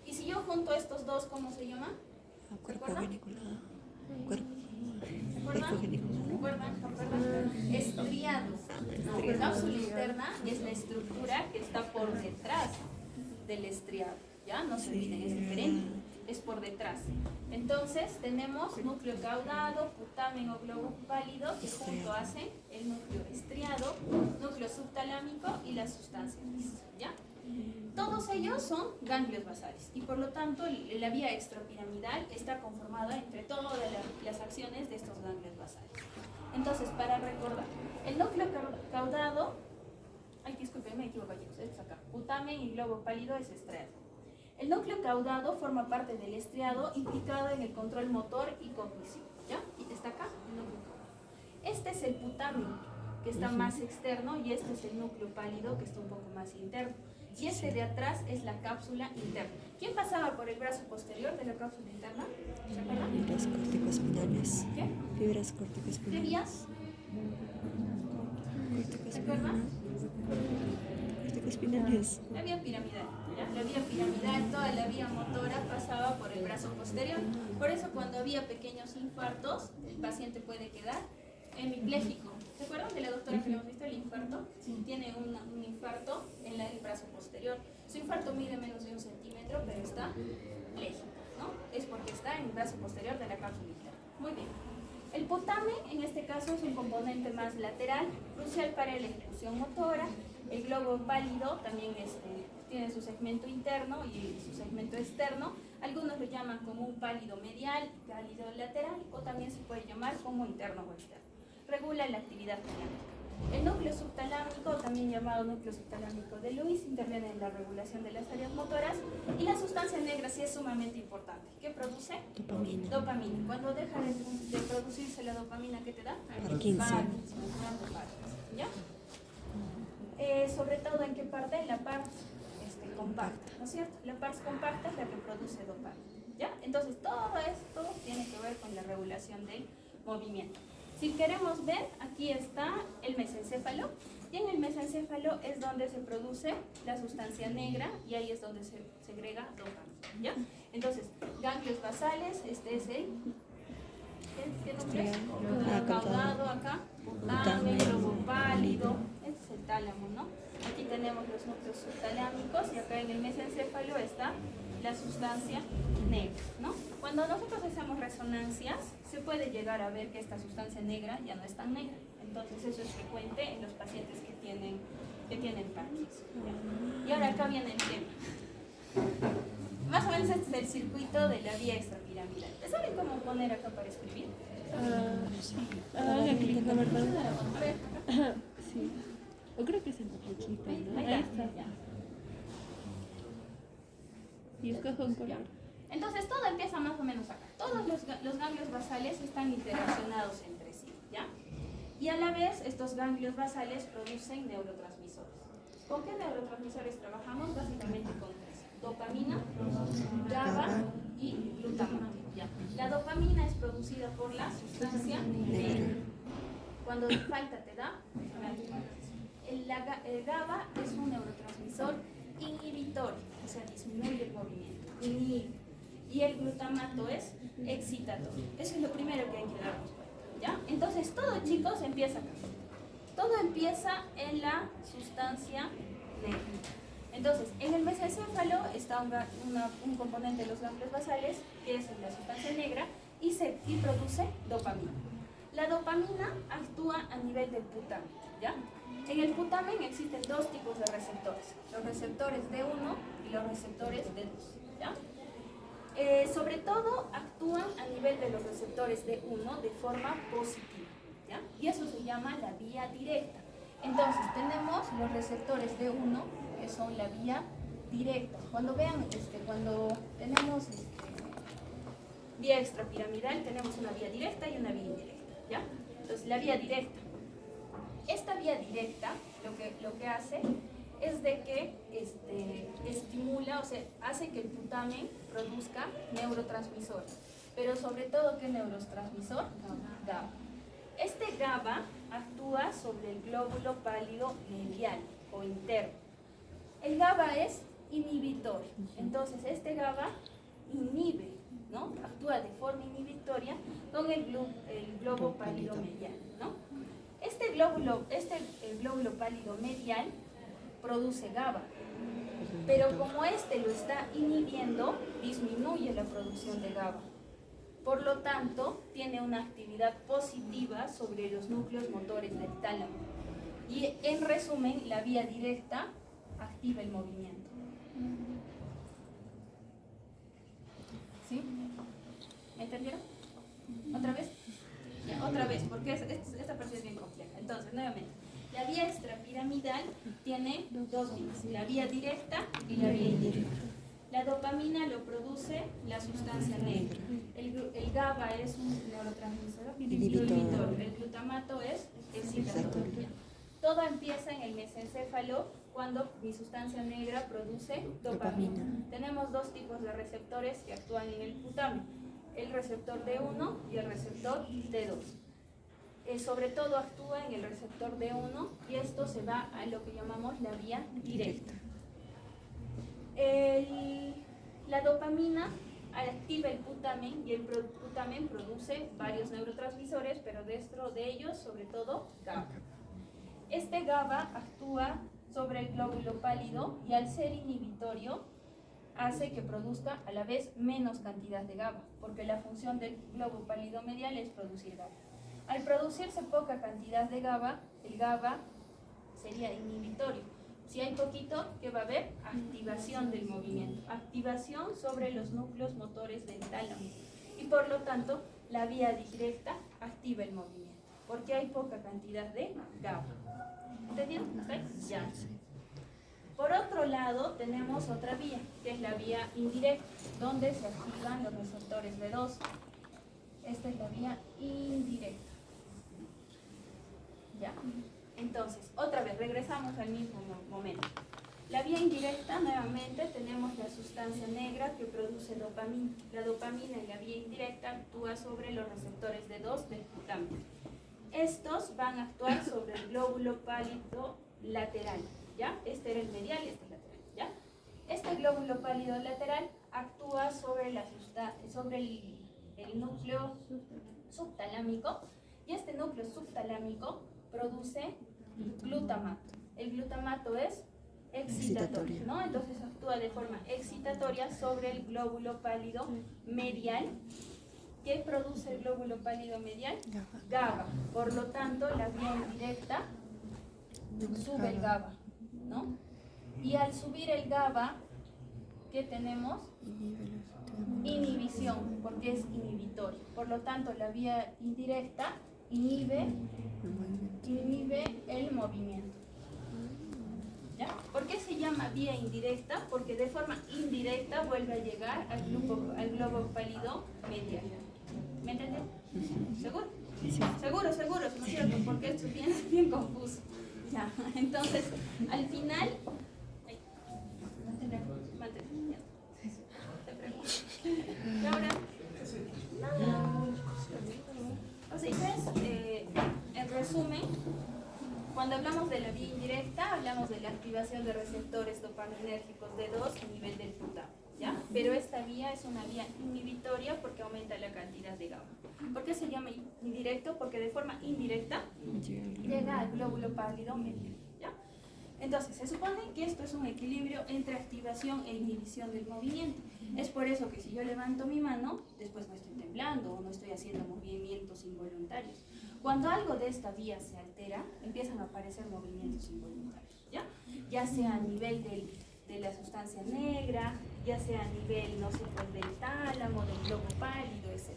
Y si yo junto estos dos, ¿cómo se llama? Cuerpo ¿Recuerdan? geniculado. ¿Recuerdan? Estriado. No, la cápsula interna es la estructura que está por detrás del estriado. ¿Ya? No se olviden, es diferente. Es por detrás. Entonces tenemos núcleo caudado, putamen o globo pálido, que junto hacen el núcleo estriado, núcleo subtalámico y la sustancia gris. ¿Ya? Todos ellos son ganglios basales y por lo tanto la vía extrapiramidal está conformada entre todas las acciones de estos ganglios basales. Entonces, para recordar, el núcleo caudado, disculpen, me equivoco, chicos, es acá, putamen y globo pálido es estriado. El núcleo caudado forma parte del estriado implicado en el control motor y cognitivo. ¿Ya? Y está acá el núcleo caudado. Este es el putamen, que está más externo, y este es el núcleo pálido, que está un poco más interno. Y este de atrás es la cápsula interna. ¿Quién pasaba por el brazo posterior de la cápsula interna? ¿Se acuerdan? Fibras corticoespinales. ¿Qué? Fibras ¿Qué corticoespinales. vías? ¿Se acuerdan? Corticoespinales. La vía piramidal. ¿Ya? La vía piramidal, toda la vía motora pasaba por el brazo posterior. Por eso cuando había pequeños infartos, el paciente puede quedar hemipléjico. ¿Se acuerdan de la doctora que hemos visto el infarto? Tiene un infarto en el brazo posterior. Su infarto mide menos de 1 centímetro, pero está pléjico, ¿no? Es porque está en el brazo posterior de la cápsula interna. Muy bien. El putamen, en este caso, es un componente más lateral, crucial para la ejecución motora. El globo pálido también tiene su segmento interno y su segmento externo. Algunos lo llaman como un pálido medial, pálido lateral, o también se puede llamar como interno o externo. Regula la actividad dinámica. El núcleo subtalámico, también llamado núcleo subtalámico de Lewis, interviene en la regulación de las áreas motoras. Y la sustancia negra sí es sumamente importante. ¿Qué produce? Dopamina. Dopamina. Cuando deja de producirse la dopamina, ¿qué te da? Parkinson. ¿Ya? Sobre todo, ¿en qué parte? La pars compacta, ¿no es cierto? La pars compacta es la que produce dopamina. ¿Ya? Entonces, todo esto tiene que ver con la regulación del movimiento. Si queremos ver, aquí está el mesencéfalo, y en el mesencéfalo es donde se produce la sustancia negra y ahí es donde se segrega dopamina, ¿ya? Entonces, ganglios basales, este es el ¿qué nombre es? Caudado acá, putamen, globo pálido, este es el tálamo, ¿no? Aquí tenemos los núcleos subtalámicos y acá en el mesencéfalo está la sustancia negra, ¿no? Cuando nosotros hacemos resonancias, se puede llegar a ver que esta sustancia negra ya no es tan negra. Entonces eso es frecuente en los pacientes que tienen Parkinson, ¿ya? Y ahora acá viene el tema. Más o menos este es el circuito de la vía extrapiramidal. ¿Saben cómo poner acá para escribir? Sí. Haga clic, la verdad. A ver, Sí. Yo creo que es en la flechita, ¿no? ahí Ahí está. está. Ya. Y escojo un color. Entonces todo empieza más o menos acá. Todos los ganglios basales están interaccionados entre sí, ¿ya? Y a la vez estos ganglios basales producen neurotransmisores. ¿Con qué neurotransmisores trabajamos? Básicamente con tres: dopamina, GABA y glutamato, ¿ya? La dopamina es producida por la sustancia negra. Cuando falta te da. El GABA es un neurotransmisor inhibitorio, o sea, disminuye el movimiento, inhibe. Y el glutamato es excitatorio. Eso es lo primero que hay que darnos cuenta, ¿ya? Entonces todo, chicos, empieza acá. Todo empieza en la sustancia negra. Entonces, en el mesencéfalo está un componente de los ganglios basales, que es la sustancia negra, y produce dopamina. La dopamina actúa a nivel del putamen, ¿ya? En el putamen existen dos tipos de receptores: los receptores D1 y los receptores D2, ¿ya? Sobre todo actúan a nivel de los receptores D1 de forma positiva, ¿ya? Y eso se llama la vía directa. Entonces tenemos los receptores D1, que son la vía directa. Cuando vean, cuando tenemos vía extrapiramidal, tenemos una vía directa y una vía indirecta, ¿ya? Entonces la vía directa. Esta vía directa lo que hace es de que estimula, o sea, hace que el putamen produzca neurotransmisores. Pero sobre todo, ¿qué neurotransmisor? GABA. Este GABA actúa sobre el glóbulo pálido medial o interno. El GABA es inhibitorio. Entonces, este GABA inhibe, ¿no? Actúa de forma inhibitoria con el globo pálido medial, ¿no? El glóbulo pálido medial produce GABA, pero como este lo está inhibiendo, disminuye la producción de GABA. Por lo tanto, tiene una actividad positiva sobre los núcleos motores del tálamo. Y en resumen, la vía directa activa el movimiento. ¿Sí? ¿Me entendieron? ¿Otra vez? Ya, otra vez, porque esta parte es bien compleja. Entonces, nuevamente, la vía extrapiramidal tiene dos vías: la vía directa y la vía indirecta. La dopamina lo produce la sustancia negra. El GABA es un neurotransmisor inhibitorio. El glutamato es excitatorio. Todo empieza en el mesencéfalo cuando mi sustancia negra produce dopamina. Tenemos dos tipos de receptores que actúan en el putamen: el receptor D1 y el receptor D2. Sobre todo actúa en el receptor D1 y esto se va a lo que llamamos la vía directa. La dopamina activa el putamen y el putamen produce varios neurotransmisores, pero dentro de ellos, sobre todo, GABA. Este GABA actúa sobre el glóbulo pálido y al ser inhibitorio hace que produzca a la vez menos cantidad de GABA, porque la función del globo pálido medial es producir GABA. Al producirse poca cantidad de GABA, el GABA sería inhibitorio. Si hay poquito, ¿qué va a haber? Activación del movimiento, activación sobre los núcleos motores del tálamo. Y por lo tanto, la vía directa activa el movimiento, porque hay poca cantidad de GABA. ¿Entendieron? Ya. Por otro lado, tenemos otra vía, que es la vía indirecta, donde se activan los receptores B2. Esta es la vía indirecta. ¿Ya? Entonces, otra vez, regresamos al mismo momento. La vía indirecta, nuevamente, tenemos la sustancia negra que produce dopamina. La dopamina en la vía indirecta actúa sobre los receptores D2 del putamen. estos van a actuar sobre el glóbulo pálido lateral, ¿ya? Este era el medial y este es el lateral, ¿ya? Este glóbulo pálido lateral actúa sobre el núcleo subtalámico, y este núcleo subtalámico produce glutamato. El glutamato es excitatorio, ¿no? Entonces actúa de forma excitatoria sobre el glóbulo pálido medial. ¿Qué produce el glóbulo pálido medial? GABA. Por lo tanto, la vía indirecta sube el GABA, ¿no? Y al subir el GABA, ¿qué tenemos? Inhibición, porque es inhibitorio. Por lo tanto, la vía indirecta inhibe el movimiento. ¿Ya? ¿Por qué se llama vía indirecta? Porque de forma indirecta vuelve a llegar al globo pálido medial. ¿Me entienden? ¿Seguro? Seguro, ¿no es cierto? Porque esto es bien confuso. Ya, entonces, al final... Y ahora, en resumen, cuando hablamos de la vía indirecta, hablamos de la activación de receptores dopaminérgicos D2 a nivel del tálamo, ¿ya? Pero esta vía es una vía inhibitoria porque aumenta la cantidad de GABA. ¿Por qué se llama indirecto? Porque de forma indirecta llega al glóbulo pálido medial, ¿ya? Entonces, se supone que esto es un equilibrio entre activación e inhibición del movimiento. Es por eso que si yo levanto mi mano, después no estoy temblando o no estoy haciendo movimientos involuntarios. Cuando algo de esta vía se altera, empiezan a aparecer movimientos involuntarios, ¿ya? Ya sea a nivel de la sustancia negra, ya sea a nivel, no sé, pues, del tálamo, del globo pálido, etc.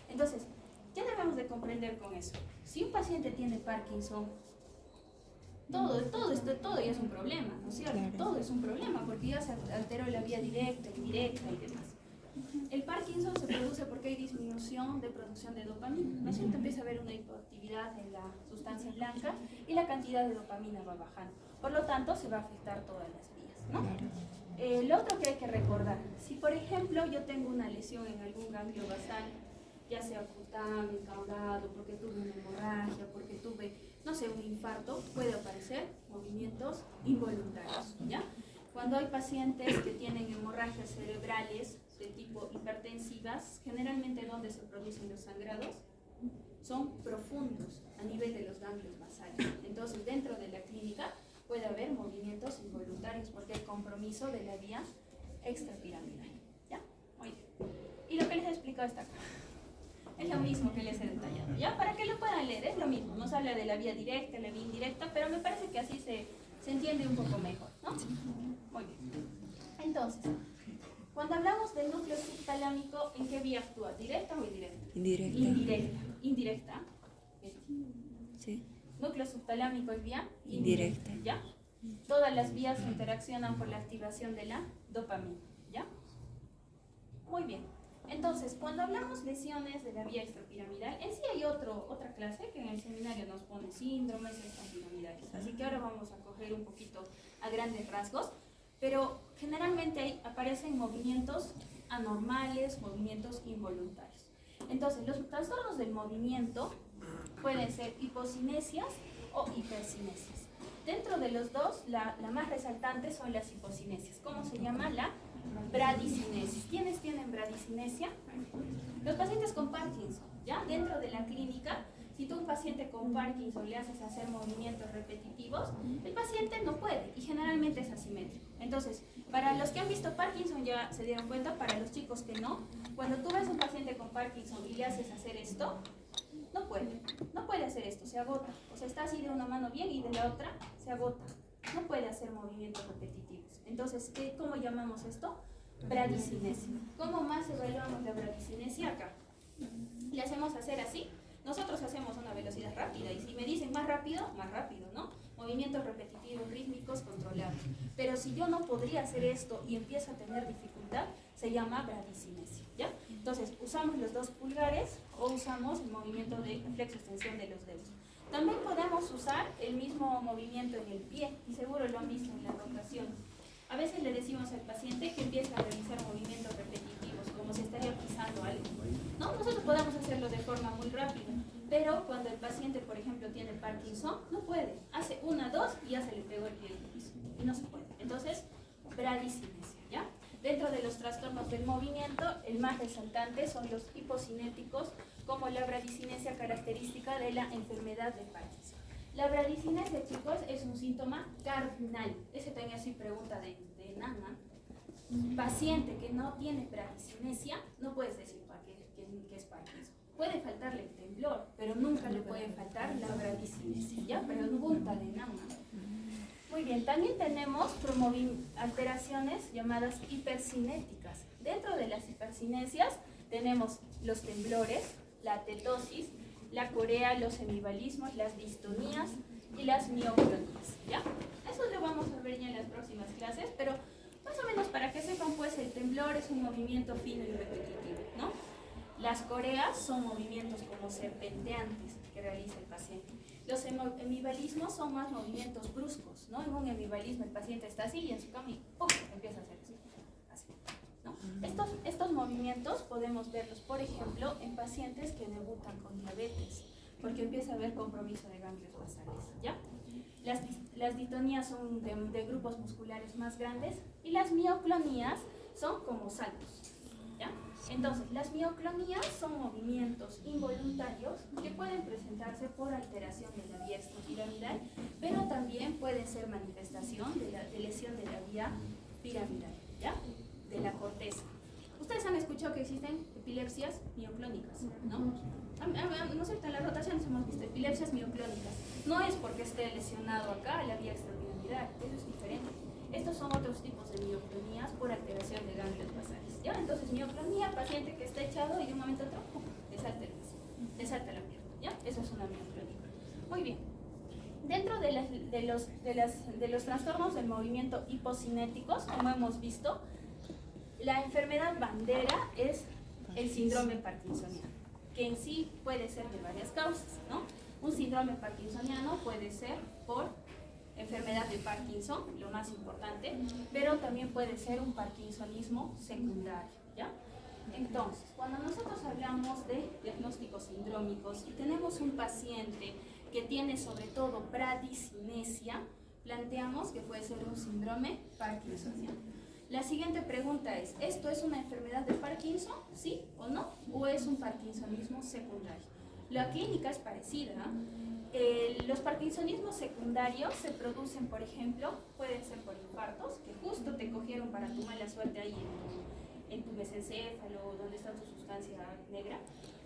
Entonces, ¿qué debemos de comprender con eso? Si un paciente tiene Parkinson, todo ya es un problema, ¿no es cierto? Claro. Todo es un problema porque ya se alteró la vía directa, indirecta y demás. El Parkinson se produce porque hay disminución de producción de dopamina, ¿no es cierto? Empieza a haber una hipoactividad en la sustancia blanca y la cantidad de dopamina va bajando. Por lo tanto, se va a afectar todas las vías, ¿no? Lo otro que hay que recordar, si por ejemplo yo tengo una lesión en algún ganglio basal, ya sea cutáneo, caudado, porque tuve una hemorragia, porque tuve, no sé, un infarto, puede aparecer movimientos involuntarios, ¿ya? Cuando hay pacientes que tienen hemorragias cerebrales de tipo hipertensivas, generalmente donde se producen los sangrados son profundos a nivel de los ganglios basales. Entonces, dentro de la clínica puede haber movimientos involuntarios porque hay compromiso de la vía extrapiramidal, ¿ya? Muy bien. Y lo que les he explicado está acá. Es lo mismo que les he detallado, ¿ya? Para que lo puedan leer, es lo mismo. Nos habla de la vía directa, la vía indirecta, pero me parece que así se entiende un poco mejor, ¿no? Muy bien. Entonces, cuando hablamos del núcleo subtalámico, ¿en qué vía actúa? ¿Directa o indirecta? Indirecta. Indirecta. Sí. Núcleo subtalámico es vía Indirecta. ¿ya? Todas las vías interaccionan por la activación de la dopamina, ¿ya? Muy bien. Entonces, cuando hablamos lesiones de la vía extrapiramidal, en sí hay otra clase que en el seminario nos pone síndromes extrapiramidales. Así que ahora vamos a coger un poquito a grandes rasgos, pero generalmente aparecen movimientos anormales, movimientos involuntarios. Entonces, los trastornos del movimiento pueden ser hipocinesias o hipercinesias. Dentro de los dos, la más resaltante son las hipocinesias. ¿Cómo se llama? La bradicinesia. ¿Quiénes tienen bradicinesia? Los pacientes con Parkinson, ¿ya? Dentro de la clínica, si tú a un paciente con Parkinson le haces hacer movimientos repetitivos, el paciente no puede y generalmente es asimétrico. Entonces, para los que han visto Parkinson ya se dieron cuenta, para los chicos que no, cuando tú ves a un paciente con Parkinson y le haces hacer esto, no puede hacer esto, se agota. O sea, está así de una mano bien y de la otra se agota. No puede hacer movimientos repetitivos. Entonces, ¿cómo llamamos esto? Bradicinesia. ¿Cómo más evaluamos la bradicinesia? Acá. Le hacemos hacer así. Nosotros hacemos una velocidad rápida y si me dicen más rápido, ¿no? Movimientos repetitivos, rítmicos, controlados. Pero si yo no podría hacer esto y empiezo a tener dificultad, se llama bradicinesia, ¿ya? Entonces, usamos los dos pulgares o usamos el movimiento de flexo-extensión de los dedos. También podemos usar el mismo movimiento en el pie, y seguro lo han visto en las rotaciones. A veces le decimos al paciente que empiece a realizar movimientos repetitivos, como como si estaría pisando algo, ¿no? Nosotros podemos hacerlo de forma muy rápida, pero cuando el paciente, por ejemplo, tiene Parkinson, no puede. Hace una, dos y ya se le pegó el pie en el piso y no se puede. Entonces, bradicinesia, ¿ya? Dentro de los trastornos del movimiento, el más resaltante son los hipocinéticos, como la bradicinesia característica de la enfermedad de Parkinson. La bradicinesia, chicos, es un síntoma cardinal. Ese también así pregunta de Nana. Paciente que no tiene bradicinesia, no puedes decir que es Parkinson. Puede faltarle el temblor, pero nunca le puede faltar la bradicinesia, ¿ya? Pregunta de Nana. Muy bien, también tenemos alteraciones llamadas hipercinéticas. Dentro de las hipercinesias tenemos los temblores, la atetosis, la corea, los semivalismos, las distonías y las mioclonías, ¿ya? Eso lo vamos a ver ya en las próximas clases, pero más o menos para que sepan, pues el temblor es un movimiento fino y repetitivo, ¿no? Las coreas son movimientos como serpenteantes que realiza el paciente. Los hemivalismos son más movimientos bruscos, ¿no? En un hemivalismo el paciente está así y en su cama y ¡pum! Empieza a hacer así, ¿no? Estos movimientos podemos verlos, por ejemplo, en pacientes que debutan con diabetes, porque empieza a haber compromiso de ganglios basales, ¿ya? Las distonías son de grupos musculares más grandes y las mioclonías son como saltos, ¿ya? Entonces, las mioclonías son movimientos involuntarios que pueden presentarse por alteración de la vía extrapiramidal, pero también pueden ser manifestación de lesión de la vía piramidal, ¿ya? De la corteza. Ustedes han escuchado que existen epilepsias mioclónicas, ¿no? No sé, en las rotaciones hemos visto epilepsias mioclónicas. No es porque esté lesionado acá la vía extrapiramidal, eso es diferente. Estos son otros tipos de mioclonías por alteración de ganglios basales, ¿ya? Entonces, mioclonía, paciente que está echado y de un momento a otro, ¡pum!, le salta la pierna, ¿ya? Eso es una mioclonía. Muy bien. Dentro de los trastornos del movimiento hipocinéticos, como hemos visto, la enfermedad bandera es el síndrome parkinsoniano, que en sí puede ser de varias causas, ¿no? Un síndrome parkinsoniano puede ser por enfermedad de Parkinson, lo más importante, pero también puede ser un parkinsonismo secundario, ¿ya? Entonces, cuando nosotros hablamos de diagnósticos sindrómicos y tenemos un paciente que tiene sobre todo bradicinesia, planteamos que puede ser un síndrome parkinsoniano. La siguiente pregunta es, ¿esto es una enfermedad de Parkinson? ¿Sí o no? ¿O es un parkinsonismo secundario? La clínica es parecida, los parkinsonismos secundarios se producen, por ejemplo, pueden ser por infartos, que justo te cogieron para tu mala suerte ahí en tu mesencéfalo, donde está tu sustancia negra.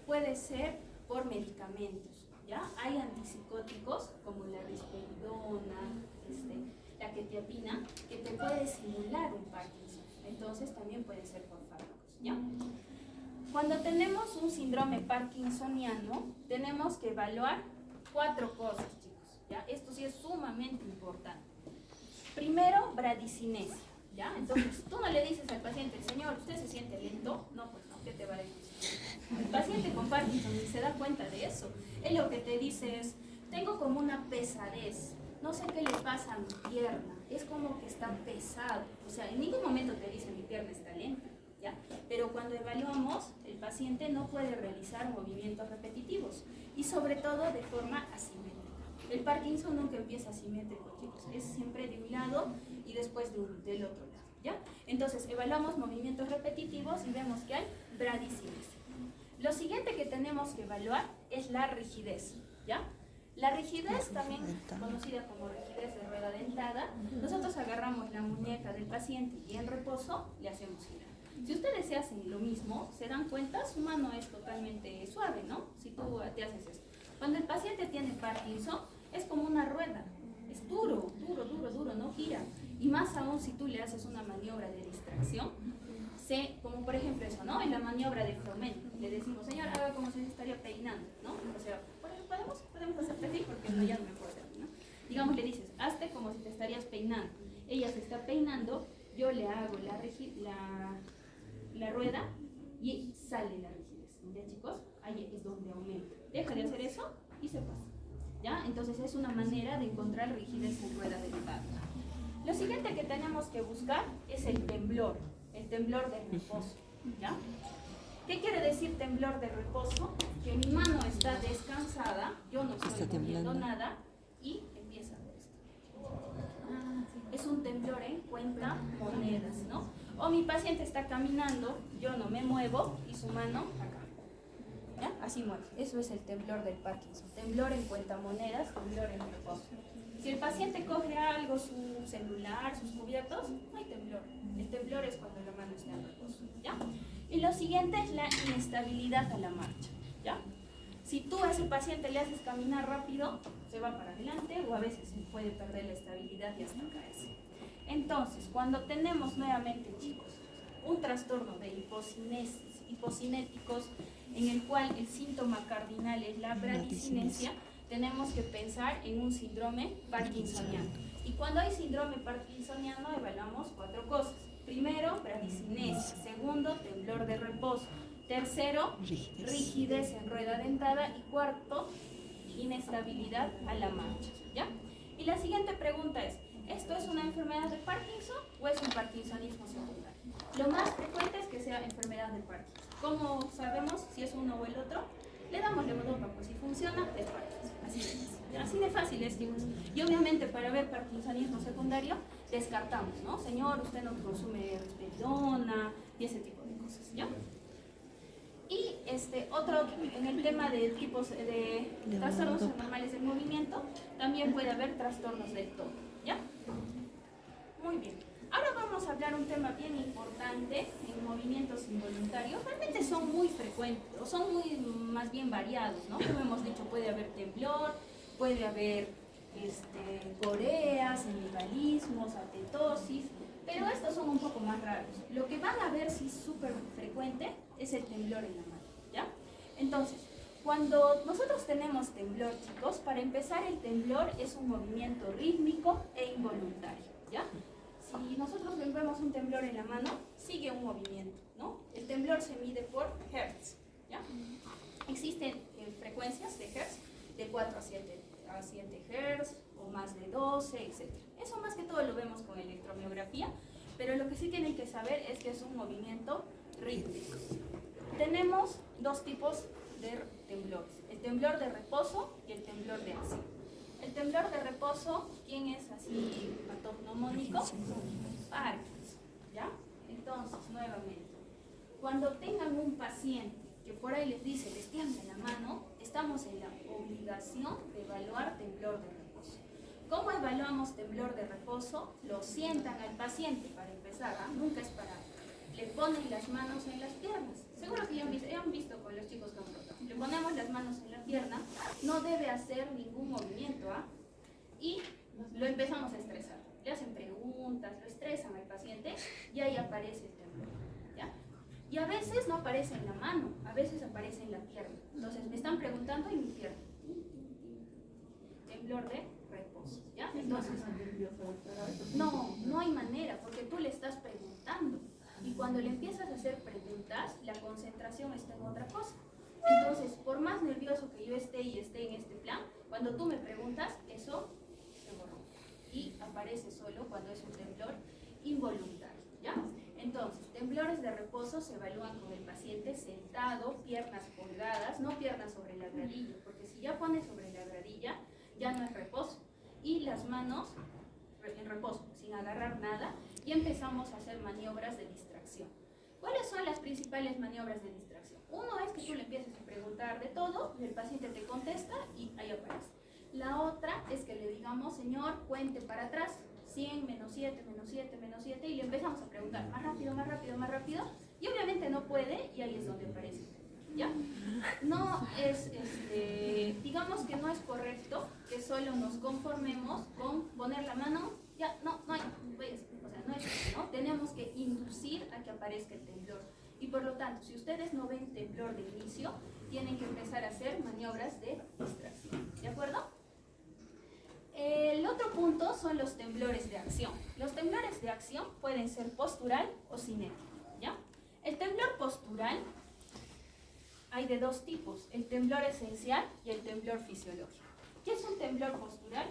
Puede ser por medicamentos, ¿ya? Hay antipsicóticos como la risperidona, la quetiapina, que te puede simular un Parkinson. Entonces también puede ser por fármacos, ¿ya? Cuando tenemos un síndrome parkinsoniano, tenemos que evaluar 4 cosas, chicos, ¿ya? Esto sí es sumamente importante. Primero, bradicinesia, ¿ya? Entonces, tú no le dices al paciente, señor, ¿usted se siente lento? No, pues no, ¿qué te va a decir? El paciente con Parkinson ni se da cuenta de eso. Él lo que te dice es, tengo como una pesadez, no sé qué le pasa a mi pierna, es como que está pesado. O sea, en ningún momento te dice, mi pierna está lenta, ¿ya? Pero cuando evaluamos, el paciente no puede realizar movimientos repetitivos y sobre todo de forma asimétrica. El Parkinson nunca empieza asimétrico, chicos, es siempre de un lado y después del otro lado, ¿ya? Entonces, evaluamos movimientos repetitivos y vemos que hay bradicinesia. Lo siguiente que tenemos que evaluar es la rigidez, ¿ya? La rigidez, también conocida como rigidez de rueda dentada, nosotros agarramos la muñeca del paciente y en reposo le hacemos girar. Si ustedes se hacen lo mismo, se dan cuenta, su mano es totalmente suave, ¿no? Si tú te haces esto. Cuando el paciente tiene Parkinson, es como una rueda, es duro, no gira. Y más aún si tú le haces una maniobra de distracción, como por ejemplo eso, ¿no? En la maniobra de Froment, le decimos, señor, haga como si se estaría peinando, ¿no? O sea, podemos hacerte así porque no, ya no me puedo hacer, ¿no? Digamos, le dices, hazte como si te estarías peinando. Ella se está peinando, yo le hago la rueda y sale la rigidez. ¿Ya, chicos? Ahí es donde aumenta. Deja de hacer eso y se pasa, ¿ya? Entonces es una manera de encontrar rigidez en rueda dentada. Lo siguiente que tenemos que buscar es el temblor de reposo, ¿ya? ¿Qué quiere decir temblor de reposo? Que mi mano está descansada, yo no estoy moviendo nada y empieza esto. Es un temblor en cuenta monedas, ¿no? O mi paciente está caminando, yo no me muevo y su mano acá. ¿Ya? Así mueve. Eso es el temblor del Parkinson. Temblor en cuentamonedas, temblor en reposo. Si el paciente coge algo, su celular, sus cubiertos, no hay temblor. El temblor es cuando la mano está en reposo. ¿Ya? Y lo siguiente es la inestabilidad a la marcha. ¿Ya? Si tú a ese paciente le haces caminar rápido, se va para adelante o a veces se puede perder la estabilidad y hasta caerse. Entonces, cuando tenemos nuevamente, chicos, un trastorno de hipocinéticos en el cual el síntoma cardinal es la bradicinesia, tenemos que pensar en un síndrome parkinsoniano. Y cuando hay síndrome parkinsoniano evaluamos 4 cosas. Primero, bradicinesia. Segundo, temblor de reposo. Tercero, rigidez en rueda dentada. Y cuarto, inestabilidad a la marcha. ¿Ya? Y la siguiente pregunta es, ¿esto es una enfermedad de Parkinson o es un parkinsonismo secundario? Lo más frecuente es que sea enfermedad de Parkinson. ¿Cómo sabemos si es uno o el otro? Le damos levodopa, pues si funciona, es Parkinson. Así de fácil es, chicos. Y obviamente para ver parkinsonismo secundario, descartamos, ¿no? Señor, usted no consume risperidona y ese tipo de cosas, ¿ya? Y otro, en el tema de tipos de trastornos anormales del movimiento, también puede haber trastornos del tono, ¿ya? Muy bien. Ahora vamos a hablar un tema bien importante en movimientos involuntarios. Realmente son muy frecuentes, o son muy más bien variados, ¿no? Como hemos dicho, puede haber temblor, puede haber coreas, semivalismos, atetosis, pero estos son un poco más raros. Lo que van a ver sí súper frecuente es el temblor en la mano, ¿ya? Entonces, cuando nosotros tenemos temblor, chicos, para empezar el temblor es un movimiento rítmico e involuntario, ¿ya? Si nosotros vemos un temblor en la mano, sigue un movimiento, ¿no? El temblor se mide por hertz, ¿ya? Existen frecuencias de hertz de 4 a 7 hertz o más de 12, etc. Eso más que todo lo vemos con electromiografía, pero lo que sí tienen que saber es que es un movimiento rítmico. Tenemos 2 tipos de temblores, el temblor de reposo y el temblor de acción. El temblor de reposo, ¿quién es así patognomónico? Parkinson, ¿ya? Entonces, nuevamente, cuando tengan un paciente que por ahí les dice, les tiembla la mano, estamos en la obligación de evaluar temblor de reposo. ¿Cómo evaluamos temblor de reposo? Lo sientan al paciente para empezar, ¿ah? Nunca es para. Le ponen las manos en las piernas. Seguro que ya han visto con los chicos que han rotado. Le ponemos las manos en la pierna, no debe hacer ningún movimiento, ¿ah? Y lo empezamos a estresar. Le hacen preguntas, lo estresan al paciente y ahí aparece el temblor, ¿ya? Y a veces no aparece en la mano, a veces aparece en la pierna. Entonces me están preguntando y mi pierna. Temblor de reposo, ¿ya? Entonces, no hay manera, porque tú le estás preguntando. Y cuando le empiezas a hacer preguntas, la concentración está en otra cosa. Entonces, por más nervioso que yo esté y esté en este plan, cuando tú me preguntas, eso se borró. Y aparece solo cuando es un temblor involuntario, ¿ya? Entonces, temblores de reposo se evalúan con el paciente sentado, piernas colgadas, no piernas sobre la gradilla, porque si ya pones sobre la gradilla, ya no es reposo. Y las manos en reposo, sin agarrar nada, y empezamos a hacer maniobras de distracción. ¿Cuáles son las principales maniobras de distracción? Uno es que tú le empieces a preguntar de todo, y el paciente te contesta y ahí aparece. La otra es que le digamos, señor, cuente para atrás, 100, menos 7, menos 7, menos 7, y le empezamos a preguntar más rápido, más rápido, más rápido, y obviamente no puede, y ahí es donde aparece. ¿Ya? No es, digamos que no es correcto que solo nos conformemos con poner la mano, ya, no hay, pues, o sea, no es eso, ¿no? Tenemos que inducir a que aparezca el temblor. Y por lo tanto, si ustedes no ven temblor de inicio, tienen que empezar a hacer maniobras de distracción. ¿De acuerdo? El otro punto son los temblores de acción. Los temblores de acción pueden ser postural o cinético, ¿ya? El temblor postural hay de 2 tipos, el temblor esencial y el temblor fisiológico. ¿Qué es un temblor postural?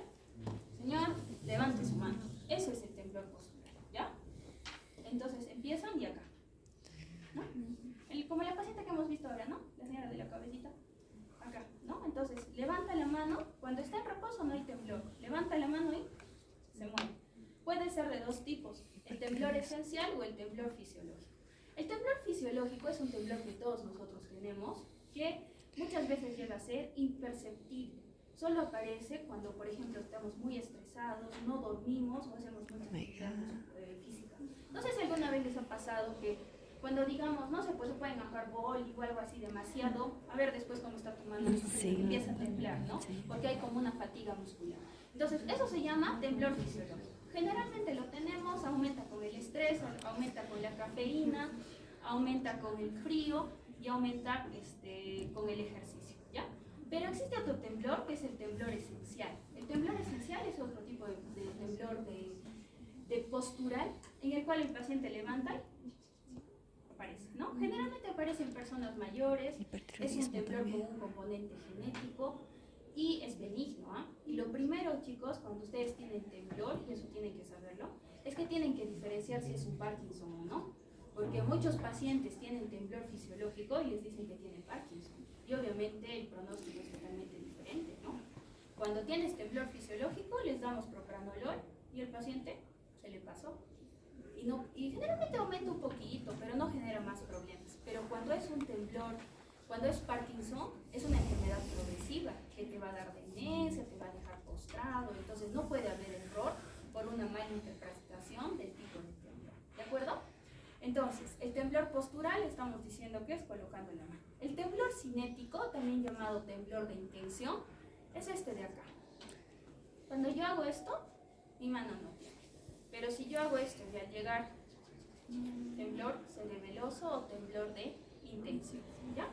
Señor, levante su mano. Eso es el temblor postural, ¿ya? Entonces empiezan y acá, ¿no? como la paciente que hemos visto ahora, ¿no? La señora de la cabecita, acá, ¿no? Entonces, levanta la mano, cuando está en reposo no hay temblor, levanta la mano y se mueve. Puede ser de dos tipos, el temblor esencial o el temblor fisiológico. El temblor fisiológico es un temblor que todos nosotros tenemos, que muchas veces llega a ser imperceptible. Solo aparece cuando, por ejemplo, estamos muy estresados, no dormimos o hacemos mucha actividad física. No sé si alguna vez les ha pasado que cuando digamos, no sé, pues se pueden agarrar boli o algo así demasiado, a ver después cómo está tu mano, empieza a temblar, ¿no? Porque hay como una fatiga muscular. Entonces, eso se llama temblor fisiológico. Generalmente lo tenemos, aumenta con el estrés, aumenta con la cafeína, aumenta con el frío y aumenta con el ejercicio, ¿ya? Pero existe otro temblor que es el temblor esencial. El temblor esencial es otro tipo de temblor de postural en el cual el paciente levanta y aparece, ¿no? Generalmente aparece en personas mayores, es un temblor con un componente genético y es benigno, ¿ah? Y lo primero, chicos, cuando ustedes tienen temblor, y eso tienen que saberlo, es que tienen que diferenciar si es un Parkinson o no, porque muchos pacientes tienen temblor fisiológico y les dicen que tienen Parkinson, y obviamente el pronóstico es totalmente diferente, ¿no? Cuando tienes temblor fisiológico, les damos propranolol y el paciente se le pasó. Y generalmente aumenta un poquito, pero no genera más problemas. Pero cuando es un temblor, cuando es Parkinson, es una enfermedad progresiva que te va a dar demencia, te va a dejar postrado, entonces no puede haber error por una mala interpretación del tipo de temblor. ¿De acuerdo? Entonces, el temblor postural estamos diciendo que es colocando la mano. El temblor cinético, también llamado temblor de intención, es este de acá. Cuando yo hago esto, mi mano no tiene. Pero si yo hago esto y al llegar temblor cerebeloso o temblor de intención, ¿ya?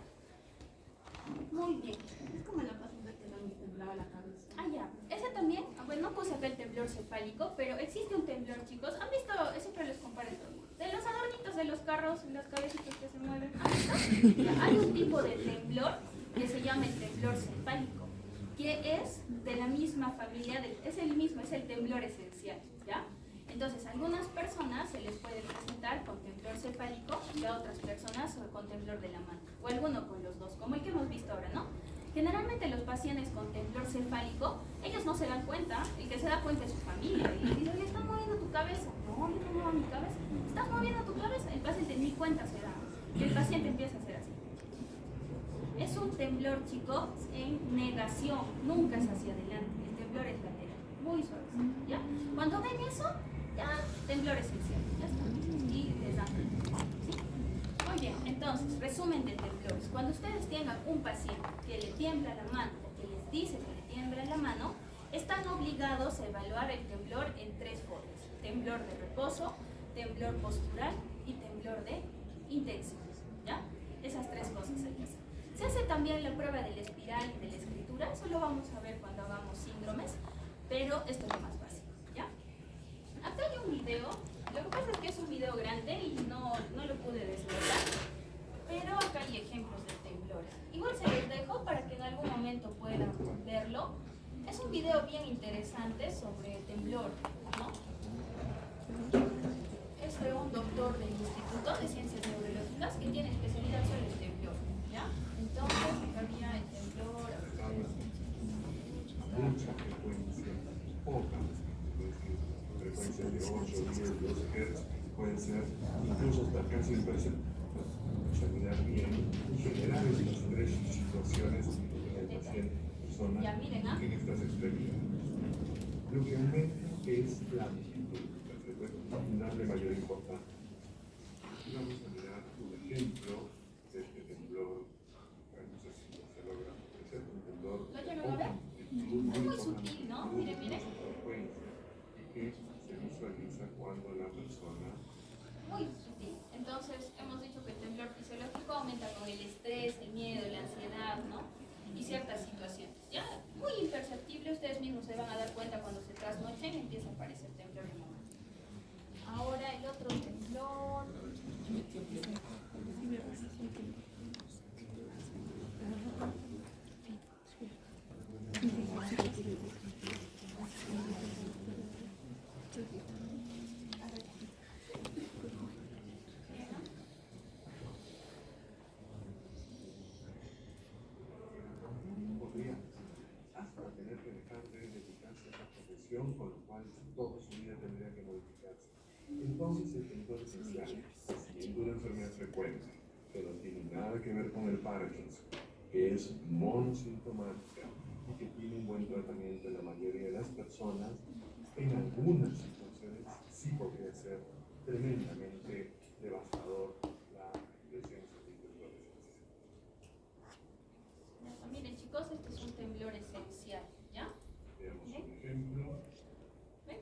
Muy bien. Es como la paciente que le temblaba la cabeza. Ah, ya. Ese también, bueno, no puse acá el temblor cefálico, pero existe un temblor, chicos. ¿Han visto? Siempre les comparo esto. De los adornitos de los carros, las cabecitas que se mueven. ¿Han visto? Ya, hay un tipo de temblor que se llama el temblor cefálico, que es de la misma familia, es el mismo, es el temblor esencial, ¿ya? Entonces, a algunas personas se les puede presentar con temblor cefálico y a otras personas con temblor de la mano, o alguno con los dos, como el que hemos visto ahora, ¿no? Generalmente los pacientes con temblor cefálico, ellos no se dan cuenta, el que se da cuenta es su familia, y les dice, oye, ¿estás moviendo tu cabeza? No, yo no muevo mi cabeza. ¿Estás moviendo tu cabeza? El paciente ni cuenta se da, y el paciente empieza a hacer así. Es un temblor, chicos, en negación, nunca es hacia adelante, el temblor es lateral, muy suave, ¿ya? Cuando ven eso, ya temblor esencial, ya está, y les dan, ¿sí? Muy bien, entonces, resumen de temblores. Cuando ustedes tengan un paciente que le tiembla la mano o que les dice que le tiembla la mano, están obligados a evaluar el temblor en tres formas: temblor de reposo, temblor postural y temblor de intención, ¿ya? Esas tres cosas hay que hacer. Se hace también la prueba de la espiral y de la escritura, eso lo vamos a ver cuando hagamos síndromes, pero esto es lo más básico, ¿ya? Acá hay un video, lo que pasa es que es un video grande y no lo pude desglosar, pero acá hay ejemplos de temblores. Igual se los dejo para que en algún momento puedan verlo. Es un video bien interesante sobre temblor, ¿no? Es de un doctor del Instituto de Ciencias Neurológicas que tiene especialidad sobre el temblor, ¿ya? Entonces, acá había el temblor. Mucha frecuencia, poca frecuencia de 8, 10, 12 Hz, pueden ser incluso hasta casi examinar bien y generar estas tres situaciones en el paciente, persona en estas extremidades. Lo que aumenta es la amplitud, la frecuencia, darle mayor importancia. Vamos a mirar un ejemplo de este temblor. No sé si se logra apreciar un temblor. ¿Lo llegan a ver? Es muy sutil, ¿no? Mire, mire. Que se visualiza cuando la persona. Muy sutil. Entonces, hemos dicho que el temblor fisiológico aumenta con el estrés, el miedo, la ansiedad, ¿no? Y ciertas situaciones. Ya, muy imperceptible, ustedes mismos se van a dar cuenta cuando se trasnochen y empieza a aparecer temblor en el momento. Ahora el otro temblor. situación con la cual toda su vida tendría que modificarse. Entonces el temblor esencial, siendo una enfermedad frecuente, que no tiene nada que ver con el Parkinson, que es monosintomática y que tiene un buen tratamiento en la mayoría de las personas, en algunas situaciones sí podría ser tremendamente devastador la presencia de temblores esenciales. Miren chicos, este es un temblor esencial, ¿ya? Veamos un ejemplo. ¿Ven?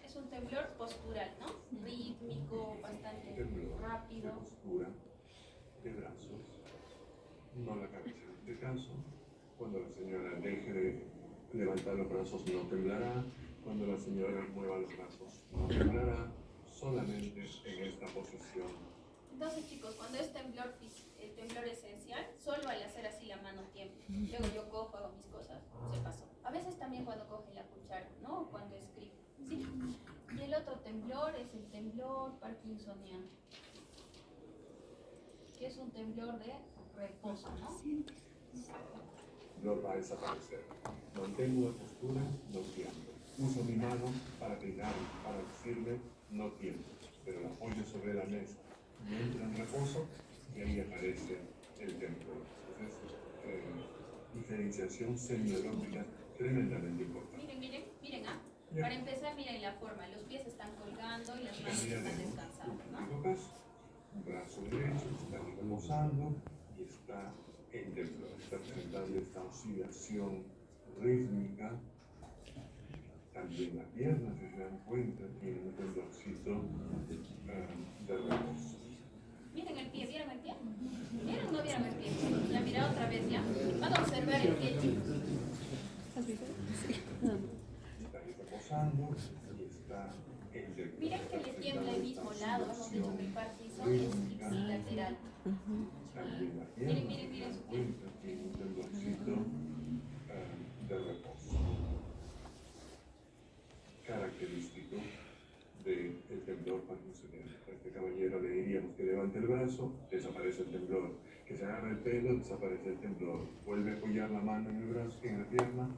Es un temblor postural, ¿no? Rítmico, bastante Temblor de rápido. postura, de brazos, no la cabeza. En este caso, cuando la señora deje de levantar los brazos no temblará, cuando la señora mueva los brazos no temblará, solamente en esta posición. Entonces chicos, cuando es temblor, el temblor esencial, solo al hacer así la mano tiembla. Luego yo cojo, hago mis cosas, se pasó. A veces también cuando coge la cuchara, ¿no? O cuando escribe, ¿sí? Y el otro temblor es el temblor parkinsoniano, que es un temblor de reposo, ¿no? No va a desaparecer. Mantengo la postura, no tiemblo. Uso mi mano para pegar, para decirle, no tiemblo. Pero la apoyo sobre la mesa y entra en reposo y ahí aparece el temblor. Entonces, diferenciación semiológica tremendamente importante. Miren, miren, miren, ¿ah? Ya. Para empezar, miren la forma, los pies están colgando y las manos Mira, están en descansando, el ¿no? último caso, brazo derecho está reposando y está en temblor. Está presentando esta oscilación rítmica. También la pierna, si se dan cuenta, tiene un temblorcito de reposo. Miren el pie, ¿vieron el pie? ¿Vieron o no vieron el pie? Ya, mira otra vez, ¿ya? Van a observar el pie, chicos. ¿Has visto? Está ahí reposando y está en temblor. Miren que le tiembla el mismo lado, hemos dicho que el Parkinson es ipsilateral. También la Miren, pierna, miren, si se miren dan su pie. cuenta, tiene un temblorcito de reposo. Característico del temblor parkinsoniano. A este caballero le diríamos que levante el brazo, desaparece el temblor. Que se agarre el pelo, desaparece el temblor. Vuelve a apoyar la mano en el brazo, en la pierna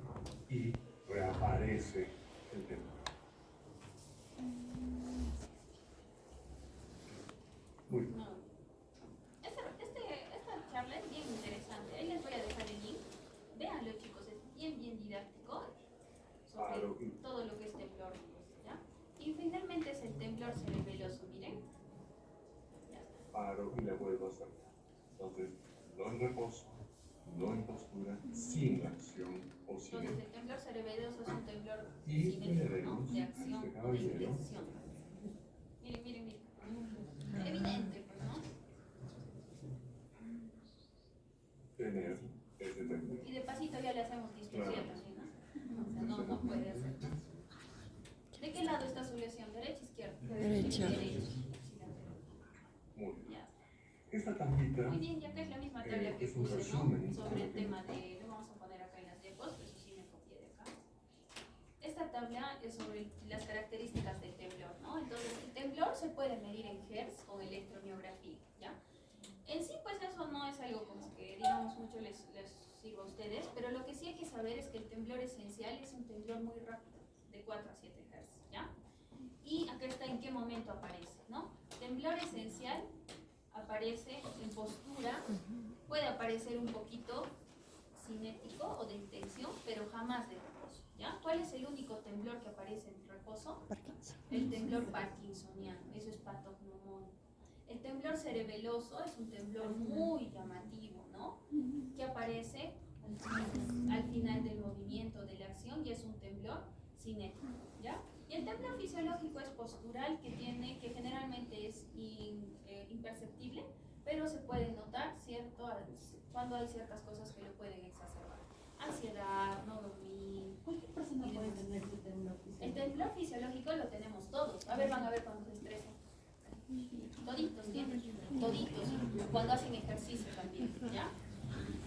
y reaparece el temblor. Muy bien. No. Esta charla es bien interesante. Ahí les voy a dejar el link. Véanlo, chicos, es bien, bien didáctico sobre todo lo que es temblor, ¿ya? Y finalmente es el temblor cerebeloso, miren. Ya está. Paro y la vuelvo a hacer. Entonces, no en reposo, no en postura, sin acción o sin Entonces, el temblor cerebeloso es un temblor Y cinético, ¿no? veremos De a acción este o de caballero intención. Miren, miren, miren. Evidente, pues, ¿no? tener ese temblor. Y de pasito ya le hacemos displosía también, ¿no? O sea, no puede hacer. ¿De qué lado está su lesión? ¿Derecha o izquierda? Derecha. Derecha. Muy bien. Ya. Esta tablita Muy bien, ya que es la misma tabla que es un puse, resumen. ¿no? Sobre el tema de, lo vamos a poner acá en las diapos, eso sí me copié de acá. Esta tabla es sobre las características del temblor, ¿no? Entonces, el temblor se puede medir en Hertz con electromiografía, ¿ya? En sí, pues eso no es algo como que, digamos, mucho les sirva a ustedes, pero lo que sí hay que saber es que el temblor esencial es un temblor muy rápido, de 4 a 7 Hz, ¿ya? Y acá está en qué momento aparece, ¿no? Temblor esencial aparece en postura, puede aparecer un poquito cinético o de intención, pero jamás de reposo, ¿ya? ¿Cuál es el único temblor que aparece en reposo? Parkinson. El temblor parkinsoniano, eso es patognomónico. El temblor cerebeloso es un temblor muy llamativo, ¿no? Que aparece al final del movimiento, de la acción, y es un temblor cinético, ¿ya? Y el temblor fisiológico es postural, que generalmente es imperceptible, pero se puede notar, ¿cierto? Cuando hay ciertas cosas que lo pueden exacerbar. Ansiedad, no dormir. Cualquier persona puede tener su temblor El físico. temblor fisiológico lo tenemos todos. A ver, van a ver cuando se estresan. Toditos tienen, toditos, cuando hacen ejercicio también, ¿ya?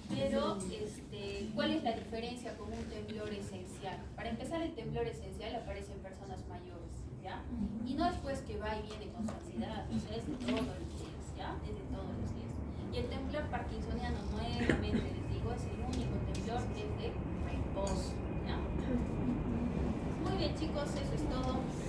Pero, ¿cuál es la diferencia con un temblor esencial? Para empezar, el temblor esencial aparece en personas mayores, ¿ya? Y no es pues que va y viene con su ansiedad, o sea, es de todos los días, ¿ya? Es de todos los días. Y el temblor parkinsoniano, nuevamente les digo, es el único temblor que es de reposo, ¿ya? Muy bien chicos, eso es todo.